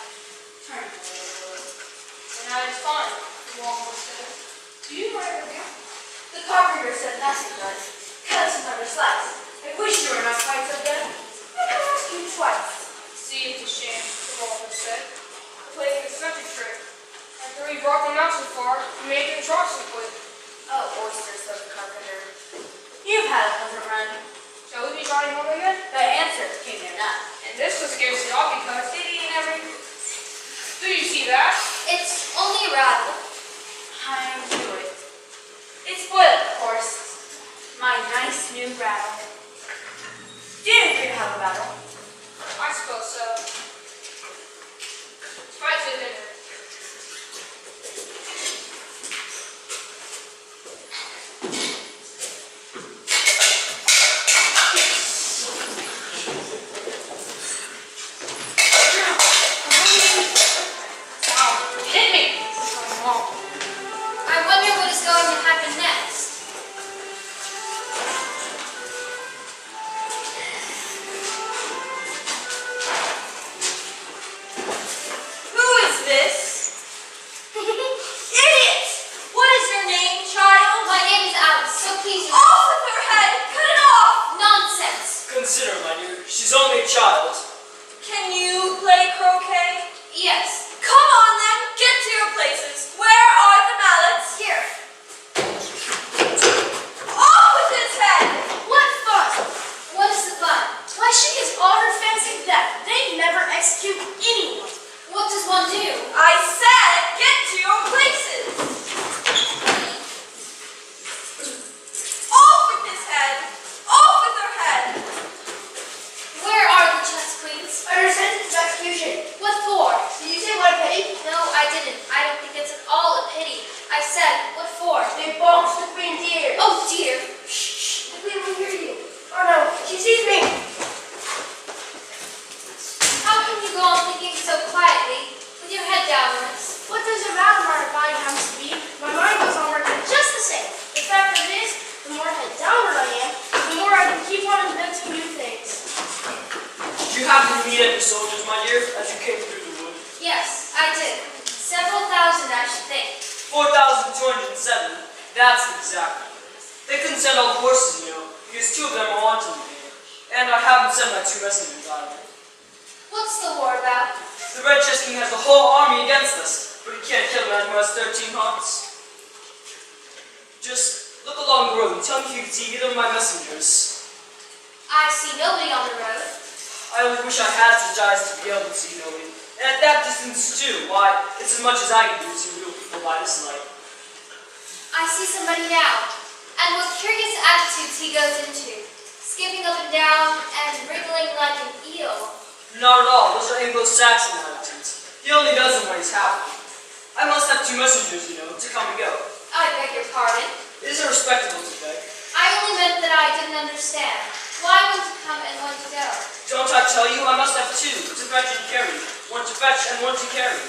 Turn. And that is fine, the walrus said. Do you mind a bit? The carpenter said, that's good. Cut us another slice. I wish you were not quite so good. I can ask you twice. See, it's a shame, the walrus said. The plate is such a trick. After we brought them out so far, we made them try some quick. Oh, oysters, said the carpenter. You've had a pleasant run. Shall we be riding home again? The answer came there not. And this was scarcely all because Did he never? do you see that? It's only a rattle. I knew it. It's spoiled, of course. My nice new rattle. Didn't appear to have a battle. I suppose so. Try to dinner. Hit me! I wonder what is going to happen next. Who is this? Idiot! What is your name, child? My name is Alice, so please Off with her head! Cut it off! Nonsense. Consider, my dear, she's only a child. Can you play croquet? Yes. Come on then, get to your places. Where are the mallets? Here. Off with his head! What fun! What is the fun? Why, she gets all her fancy that they never execute anyone. What does one do? I said, get to your places. Off with his head! Off with her head! Where are the chess queens? Under sentence of execution. What for? Did you say what a pity? No, I didn't. I don't think it's at all a pity. I said, what for? They boxed the queen's ears. Oh dear. Shh, the queen will hear you. Oh no, she sees me. How can you go on thinking so quietly, with your head downwards? What does it matter where my mind happens to be? My mind goes on working just the same. The fact of it is, the more head downward I am, the more I can keep on inventing new things. Did you happen to meet any soldiers, my dear, as you came through the wood? Yes, I did. Several thousand, I should think. 4,207. That's the exact number. They couldn't send all the horses, you know, because 2 of them are wanted me. And I haven't sent my 2 messengers either. What's the war about? The Red Chest King has the whole army against us, but he can't kill a man who has 13 hearts. Just look along the road and tell me if you can see either of my messengers. I see nobody on the road. I only wish I had such eyes to be able to see nobody. And at that distance too, why, it's as much as I can do to see real people by this light. I see somebody now. And what curious attitudes he goes into. Skipping up and down and wriggling like an eel. Not at all, those are Anglo-Saxon attitudes. He only does them when he's happy. I must have 2 messengers, you know, to come and go. I beg your pardon. It isn't respectable to beg. I only meant that I didn't understand. Why one to come and one to go? Don't I tell you, I must have 2, to fetch and carry. 1 to fetch and 1 to carry.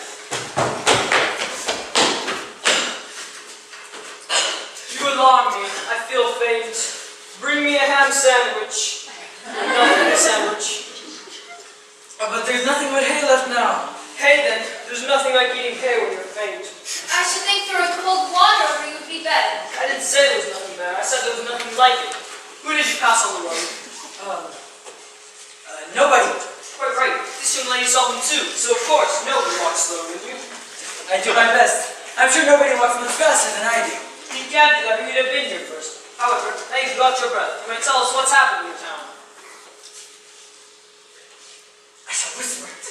You alarm me, I feel faint. Bring me a ham sandwich. Nothing a sandwich. But there's nothing but hay left now. Hay then, there's nothing like eating hay when you're faint. I should think throwing cold water over you would be better. I didn't say there was nothing better, I said there was nothing like it. Who did you pass on the road? Nobody. Quite right, this young lady saw them too, so of course, nobody walks slower than you. I do my best. I'm sure nobody walks much faster than I do. You can't do that, but you'd have been here first. However, now you've got your breath. You may tell us what's happening in town. I shall whisper it.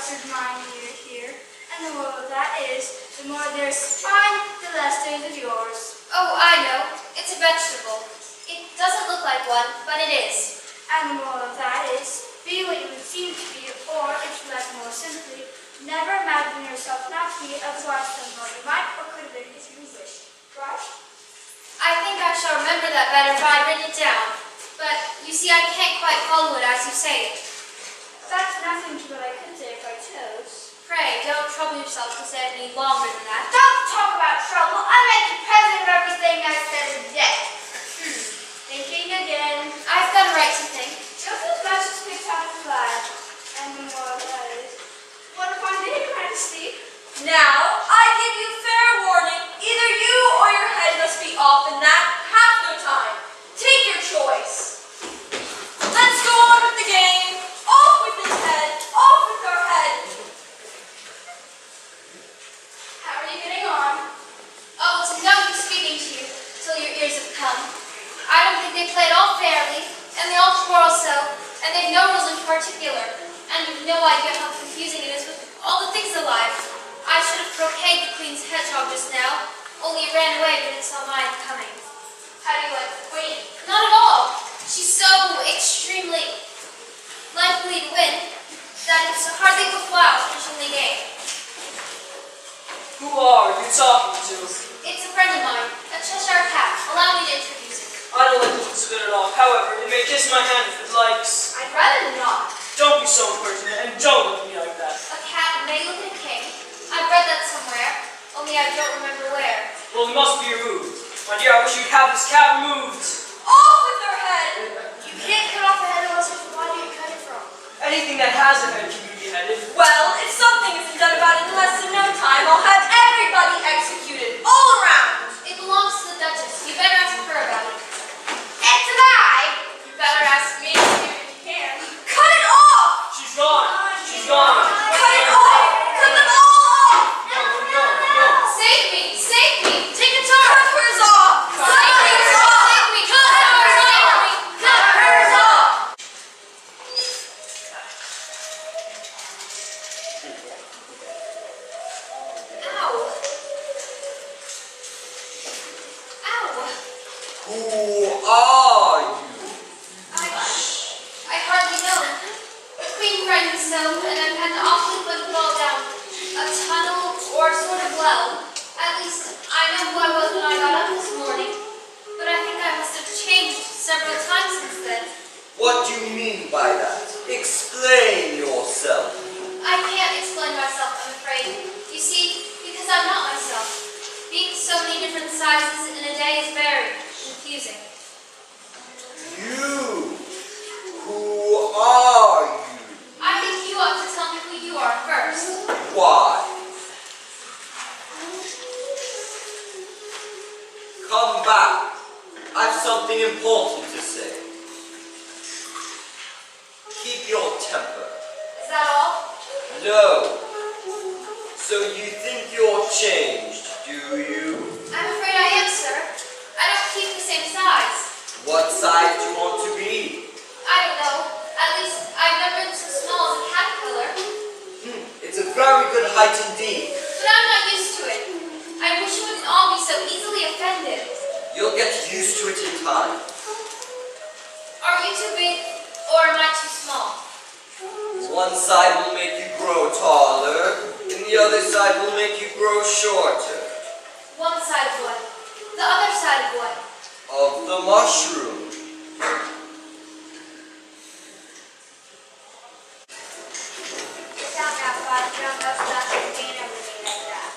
less there's mine here. And the moral of that is, the more there's mine, the less there's of yours. Oh, I know. It's a vegetable. It doesn't look like one, but it is. And the moral of that is, be what you would seem to be, or, if you like more simply, never imagine yourself not to be otherwise than what you might or could have been if you wished. Right? I think I shall remember that better if I write it down. But, you see, I can't quite follow it as you say it. That's nothing to what I could say if I chose. Pray, don't trouble yourself to say it any longer than that. Don't talk about trouble. I make you president of everything I said in debt. Thinking again. I've got a right to think. Just as much as picked out the flag. And the moral of that is, what a fine day, Your Majesty. Now, I give you fair warning. Either you or your head must be off in that half no time. Take your choice. Let's go on with the game. Off with his head. Off with our head. How are you getting on? Oh, it's no use speaking to you till your ears have come. I don't think they play it all fairly, and they all quarrel so, and they've no rules in particular, and you've no idea how confusing it is with all the things alive. I should have croqueted the Queen's hedgehog just now, only it ran away when it saw mine coming. How do you like the Queen? Not at all. She's so extremely likely to win that it's hardly worthwhile finishing the game. Who are you talking to? It's a friend of mine, a Cheshire cat. Allow me to introduce him. I don't like the looks of it at all. However, it may kiss my hand if it likes. I'd rather not. Don't be so impertinent and don't look at me like that. A cat may look at a king. I've read that somewhere, only I don't remember where. Well, it must be removed. My dear, I wish you'd have this cat removed. Off with our head. You can't cut off the head unless there's a body to cut it from. Anything that has a head can be beheaded. Well, if something isn't done about it in less than no time, I'll have everybody executed, all around. It belongs to the Duchess. You better ask her about it. It's a lie! You better ask me if you can. Cut it off. She's gone. She's gone. Cut it off. Cut them all off. No. Save me! Save me! Take a turn! Cut hers off. Cut hers off. Save me! Cut hers off! Cut hers off. Ow! Ow! Who are you? I hardly know. The Queen frightened so, and I've had to awfully put the ball down a tunnel or sort of well. At least I know who I was when I got up this morning. But I think I must have changed several times since then. What do you mean by that? Explain yourself. I can't explain myself, I'm afraid. You see, because I'm not myself. Being so many different sizes in a day is very confusing. You. Who are you? I think you ought to tell me who you are first. Why? Come back. I've something important to say. Keep your temper. Is that all? No. So you think you're changed, do you? I'm afraid I am, sir. I don't keep the same size. What size do you want to be? I don't know. At least I've never been so small as a caterpillar. It's a very good height indeed. But I'm not used to it. I wish you wouldn't all be so easily offended. You'll get used to it in time. Are you too big, or am I too small? One side will make you grow taller, and the other side will make you grow shorter. One side of what? The other side of what? Of the mushroom.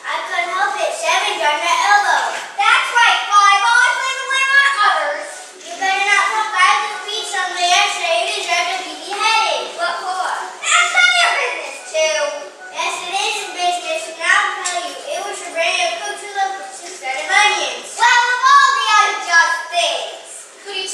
I couldn't help it. Seven got my elbow. That's right, Five. Always leave the way my others. You better not come back to the beach Sunday yesterday. You deserve to be beheaded. What for? That's none of your business, too. Yes, it is your business, and I'll tell you. It was your brain of cooked locusts instead of onions. Well, of all the unjust things. Could you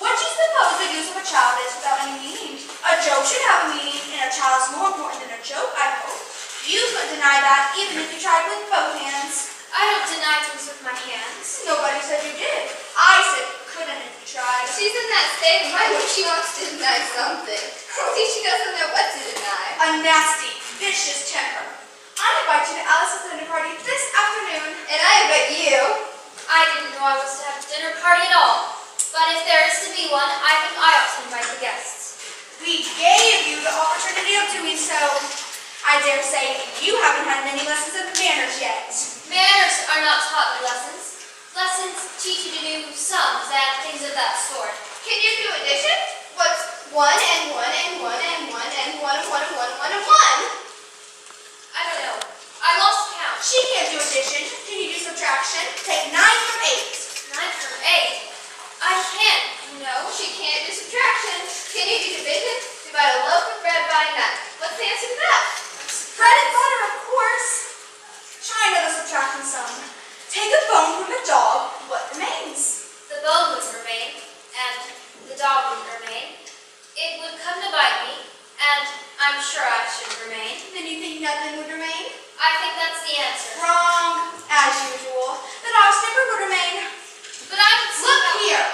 What do you suppose the use of a child is without any meaning? A joke should have a meaning, and a child is more important than a joke, I hope. You couldn't deny that, even if you tried with both hands. I don't deny things with my hands. Nobody said you did. I said couldn't if you tried. She's in that state of mind when she wants to deny something. Only she doesn't know what to deny. A nasty, vicious temper. I invite you to Alice's dinner party this afternoon. And I invite you. I didn't know I was to have a dinner party at all. But if there is to be one, I think I ought to invite the guests. We gave you the opportunity of doing so. I dare say you haven't had many lessons of manners yet. Manners are not taught in lessons. Lessons teach you to do sums and things of that sort. Can you do addition? What's 1 and 1 and 1 and 1 and 1 and 1 and 1 and 1 and 1? I don't know. I lost count. She can't do addition. Can you do subtraction? Take 9 from 8. 9 from 8. I can't, you know. She can't do subtraction. Can you do division? Divide a loaf of bread by a nut. What's the answer to that? Bread and butter, of course. Try another subtraction sum. Take a bone from a dog. What remains? The bone would remain, and the dog would remain. It would come to bite me, and I'm sure I should remain. Then you think nothing would remain? I think that's the answer. Wrong, as usual. The dog's temper would remain. But I can see Look how... here.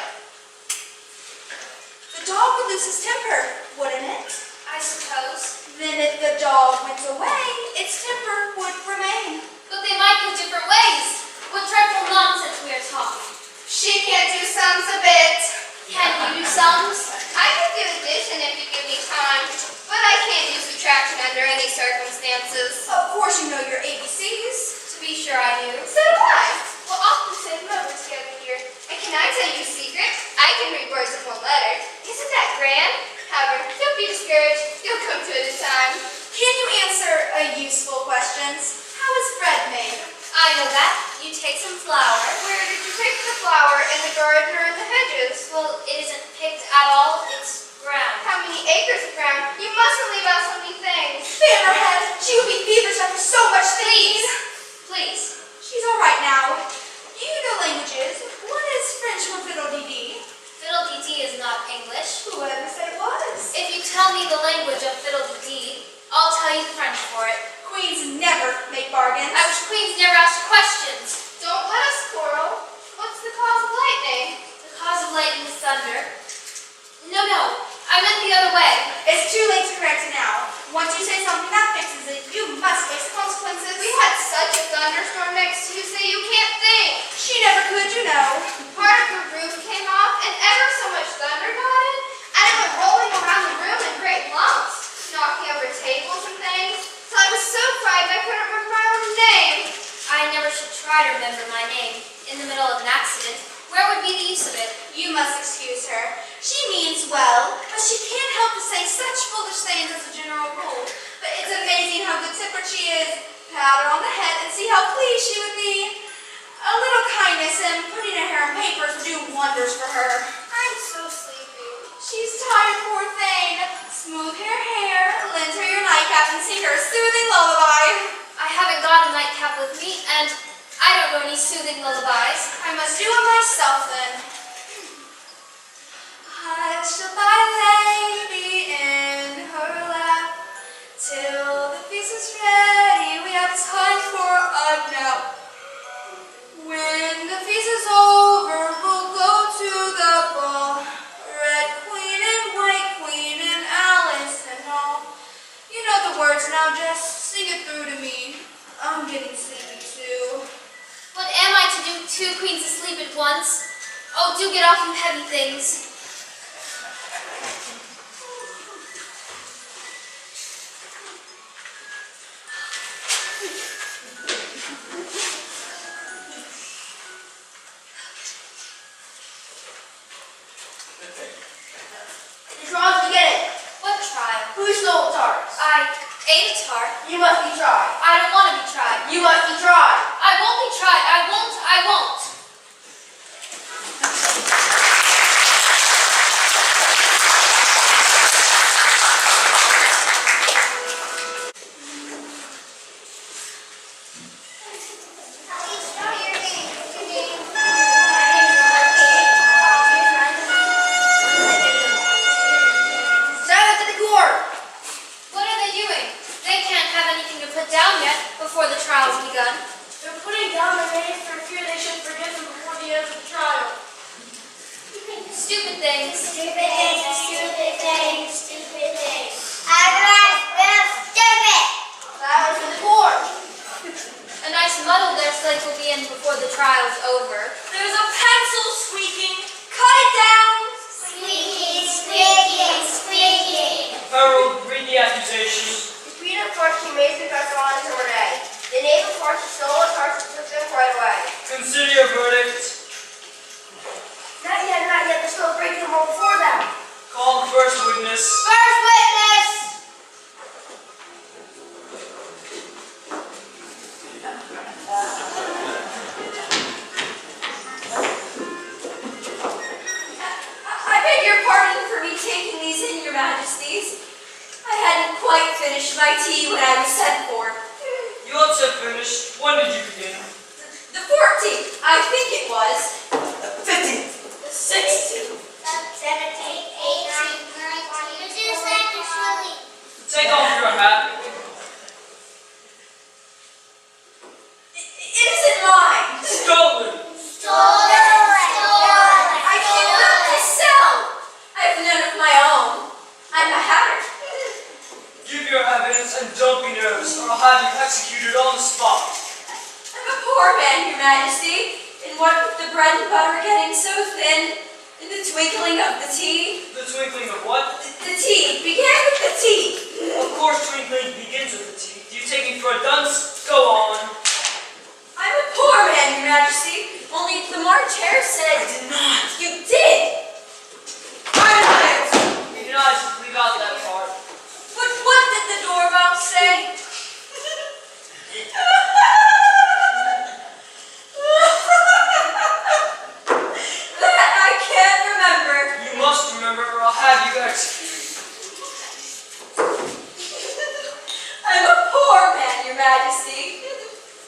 The dog would lose his temper, wouldn't it? I suppose. Then if the dog went away, its temper would remain. But they might go different ways. What dreadful nonsense we are talking. She can't do sums a bit. Can you do sums? I can do addition if you give me time, but I can't do subtraction under any circumstances. Of course you know your ABCs. To be sure I do. So do I. We'll often say them over together here. And can I tell you a secret? I can read words in one letter. Isn't that grand? However, don't be discouraged. You'll come to it in time. Can you answer useful questions? How is bread made? I know that. You take some flour. Where did you pick the flower in the garden or in the hedges? Well, it isn't picked at all. It's ground. How many acres of ground? You mustn't leave out so many things. Hammerhead, she would be feverish after so much thinking. Please. She's all right now. You know languages. What is French for fiddle-dee-dee? Fiddle-dee-dee is not English. Whoever said it was? If you tell me the language of fiddle-dee-dee, I'll tell you the French for it. Queens never make bargains. I wish queens never asked questions. Don't let us quarrel. What's the cause of lightning? The cause of lightning is thunder. No, I meant the other way. It's too late to correct it now. Once you say something that fixes it, you must face the consequences. We had such a thunderstorm next Tuesday, you can't think. She never could, you know. Part of the roof came off, and ever so much thunder got it, and it went rolling around the room in great lumps, knocking over tables and things, till I was so frightened I couldn't remember my own name. I never should try to remember my name in the middle of an accident. Where would be the use of it? You must excuse her. She means well, but she can't help to say such foolish things as a general rule. But it's amazing how good-tempered she is. Pat her on the head and see how pleased she would be. A little kindness and putting her hair in papers would do wonders for her. I'm so sleepy. She's tired, poor thing. Smooth her hair, lend her your nightcap, and sing her a soothing lullaby. I haven't got a nightcap with me, and I don't know any soothing lullabies. I must do it myself then. Hush thy lady in her lap, till the feast is ready, we have time for a nap. When the feast is over, we'll go to the ball. Red queen and white queen and Alice and all. You know the words now, just sing it through to me. I'm getting sleepy too. What am I to do, two queens asleep at once? Oh, do get off, you heavy things. You're trying to get it. What trial? Who stole tarts? I ate a tart. You must be tried. I don't want to be tried. You must be tried. I won't be tried. I won't. stupid things. Stupid things, stupid things, stupid things. Everyone's real stupid. That was for the poor. A nice muddle their slates will be in before the trial's over. There's a pencil squeaking. Cut it down. Squeaky, squeaky, squeaky. Harold, read the accusation. The speed of course he made the vessel on his day. The knave of course he stole the cars and took them quite away. Consider your verdict. Not yet, not yet. There's still a breaking the rule before that. Call the first witness. First witness! I beg your pardon for me taking these in, Your Majesties. I hadn't quite finished my tea when I was sent for. You ought to have finished. When did you begin? The 14th, I think it was. 15th. The 16th. 17, 18, 19. Reduce that to Shirley. Take off your hat. It isn't mine. Stolen. I came back to sell. I have none of my own. I'm a hatter. Give your evidence and don't be nervous, or I'll have you executed on the spot. I'm a poor man, Your Majesty. And what with the bread and butter getting so thin, and the twinkling of the tea. The twinkling of what? The tea. Began with the tea. Of course twinkling begins with the teeth. Do you take me for a dunce? Go on. I'm a poor man, Your Majesty. Only the March Hare said... I did not. You did. I lied. You did not leave out that part. But what did the dormouse say? That I can't remember. You must remember, or I'll have you executed. I'm a poor man, Your Majesty.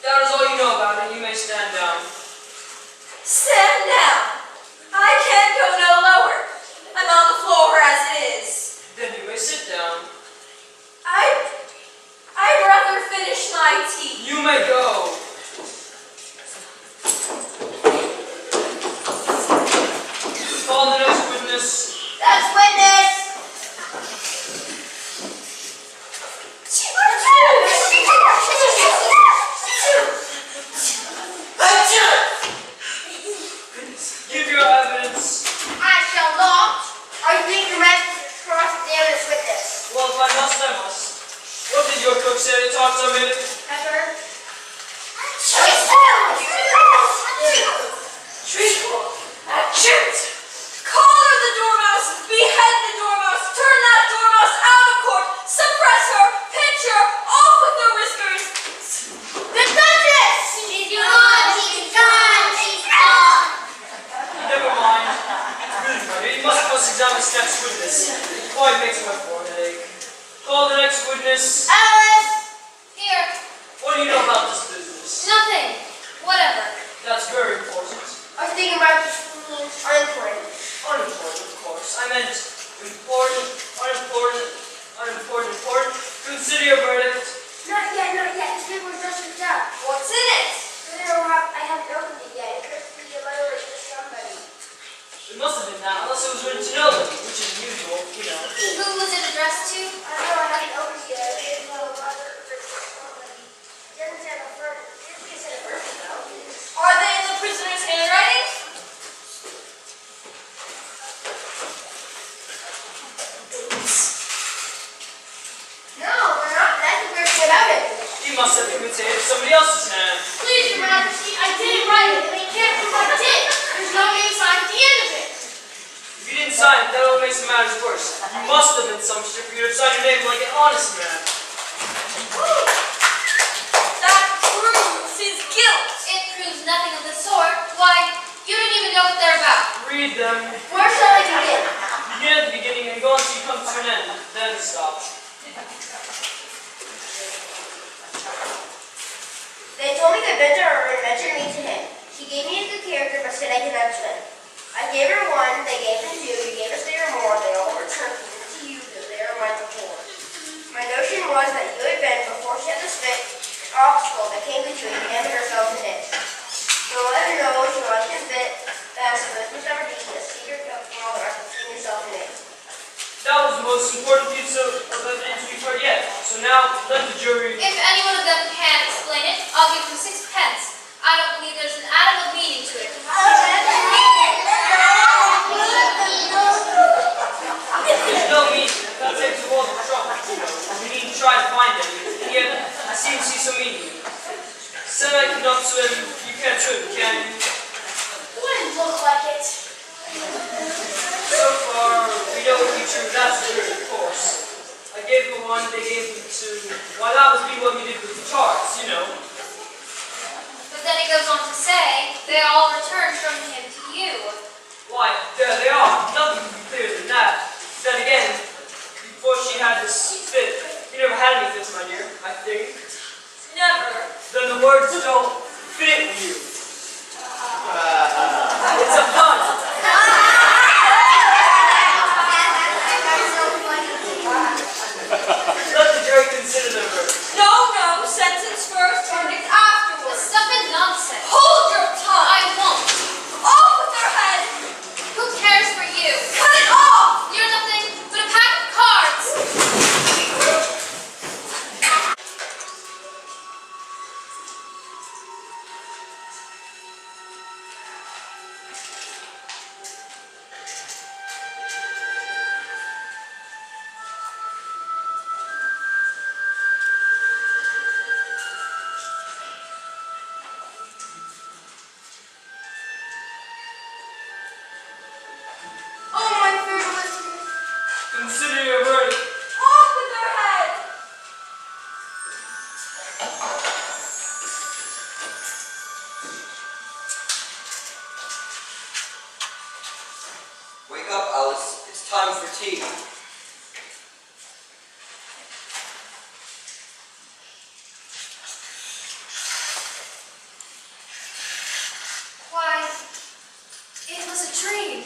That is all you know about it. You may stand down. Stand down. I can't go no lower. I'm on the floor as it is. Then you may sit down. I'd rather finish my tea. You may go. Call the next witness. That's witness! Give your evidence. I shall not. I think your message is cross-examine this witness. Well, if I must, I must. What did your cook say to talk to me? Pepper? Treacle. Collar the dormouse. Behead the dormouse. Turn that dormouse out of court. Suppress her. Pinch her. Off with her whiskers. The Duchess! She's gone, she's gone, she's gone. Never mind. Really, brother, you must cross-examine this next witness. It quite makes my forehead ache. Call the next witness. Alice! Here. What do you know about this business? Nothing. Whatever. That's very important. I was thinking about this means unimportant. Unimportant, of course. I meant important, unimportant, unimportant, important. Consider your verdict. Not yet, not yet. This paper was just picked up. What's in it? I haven't opened it yet. It could be a letter written to somebody. It must have been that, unless it was written to nobody, which is usual, you know. Who was it addressed to? I don't know, I haven't opened it yet. It's a letter written to somebody. It doesn't say a person. It doesn't say a person, though. Are they in the prisoner's handwriting? No, we're not. That's the weird thing about it. You must have imitated somebody else's hand. Please, Your Majesty, I didn't write it, and you can't prove I did. There's no name signed at the end of it. If you didn't sign it, that only makes the matters worse. You must have been some shit for you to have signed your name like an honest man. That proves his guilt. It proves nothing of the sort. Why, you don't even know what they're about. Read them. Where shall I begin? Begin at the beginning and go until you come to an end. Then stop. They told me the inventor or inventor me to him. She gave me a good character, but said I could not swim. I gave her one, they gave her two, you gave us 3 or more, they all returned to you, though they are mine before. My notion was that you had been, before she had the spit, an obstacle that came between him and herself in it. So let her know she was his bit, that was must ever be a secret of all the rest of the most important piece of evidence we've heard yet. So now, let the jury... If any one of them can explain it, I'll give them 6 pence. I don't believe there's an atom of meaning to it. There's no meaning. That takes the world of trouble. We need to try to find it. And yet, I seem to see some meaning. Semiconductor, you can't swim, can you? Wouldn't look like it. So far, we know what teacher that's true, of course. I gave him one, they gave me 2. Why, that must be what you did with the guitars, you know. But then it goes on to say, they all returned from him to you. Why, there they are. Nothing could be clearer than that. Then again, before she had this fit, you never had any fits, my dear, I think. Never. Then the words don't fit you. It's a pun. Let the jury consider the verse. No, no, sentence first, verdict afterwards. Stuff and nonsense. Hold your tongue. I won't. Off with their head. Who cares for you? Cut it off. You're nothing but a pack of cards. Oh, my fair listeners. Consider your verdict. Off with their head. Wake up, Alice. It's time for tea. Why, it was a dream.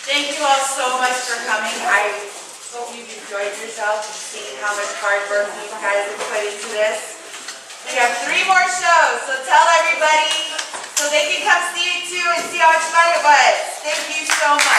Thank you all so much for coming. I hope you've enjoyed yourself and seen how much hard work you guys have put into this. We have 3 more shows, so tell everybody so they can come see it too and see how much fun it was. Thank you so much.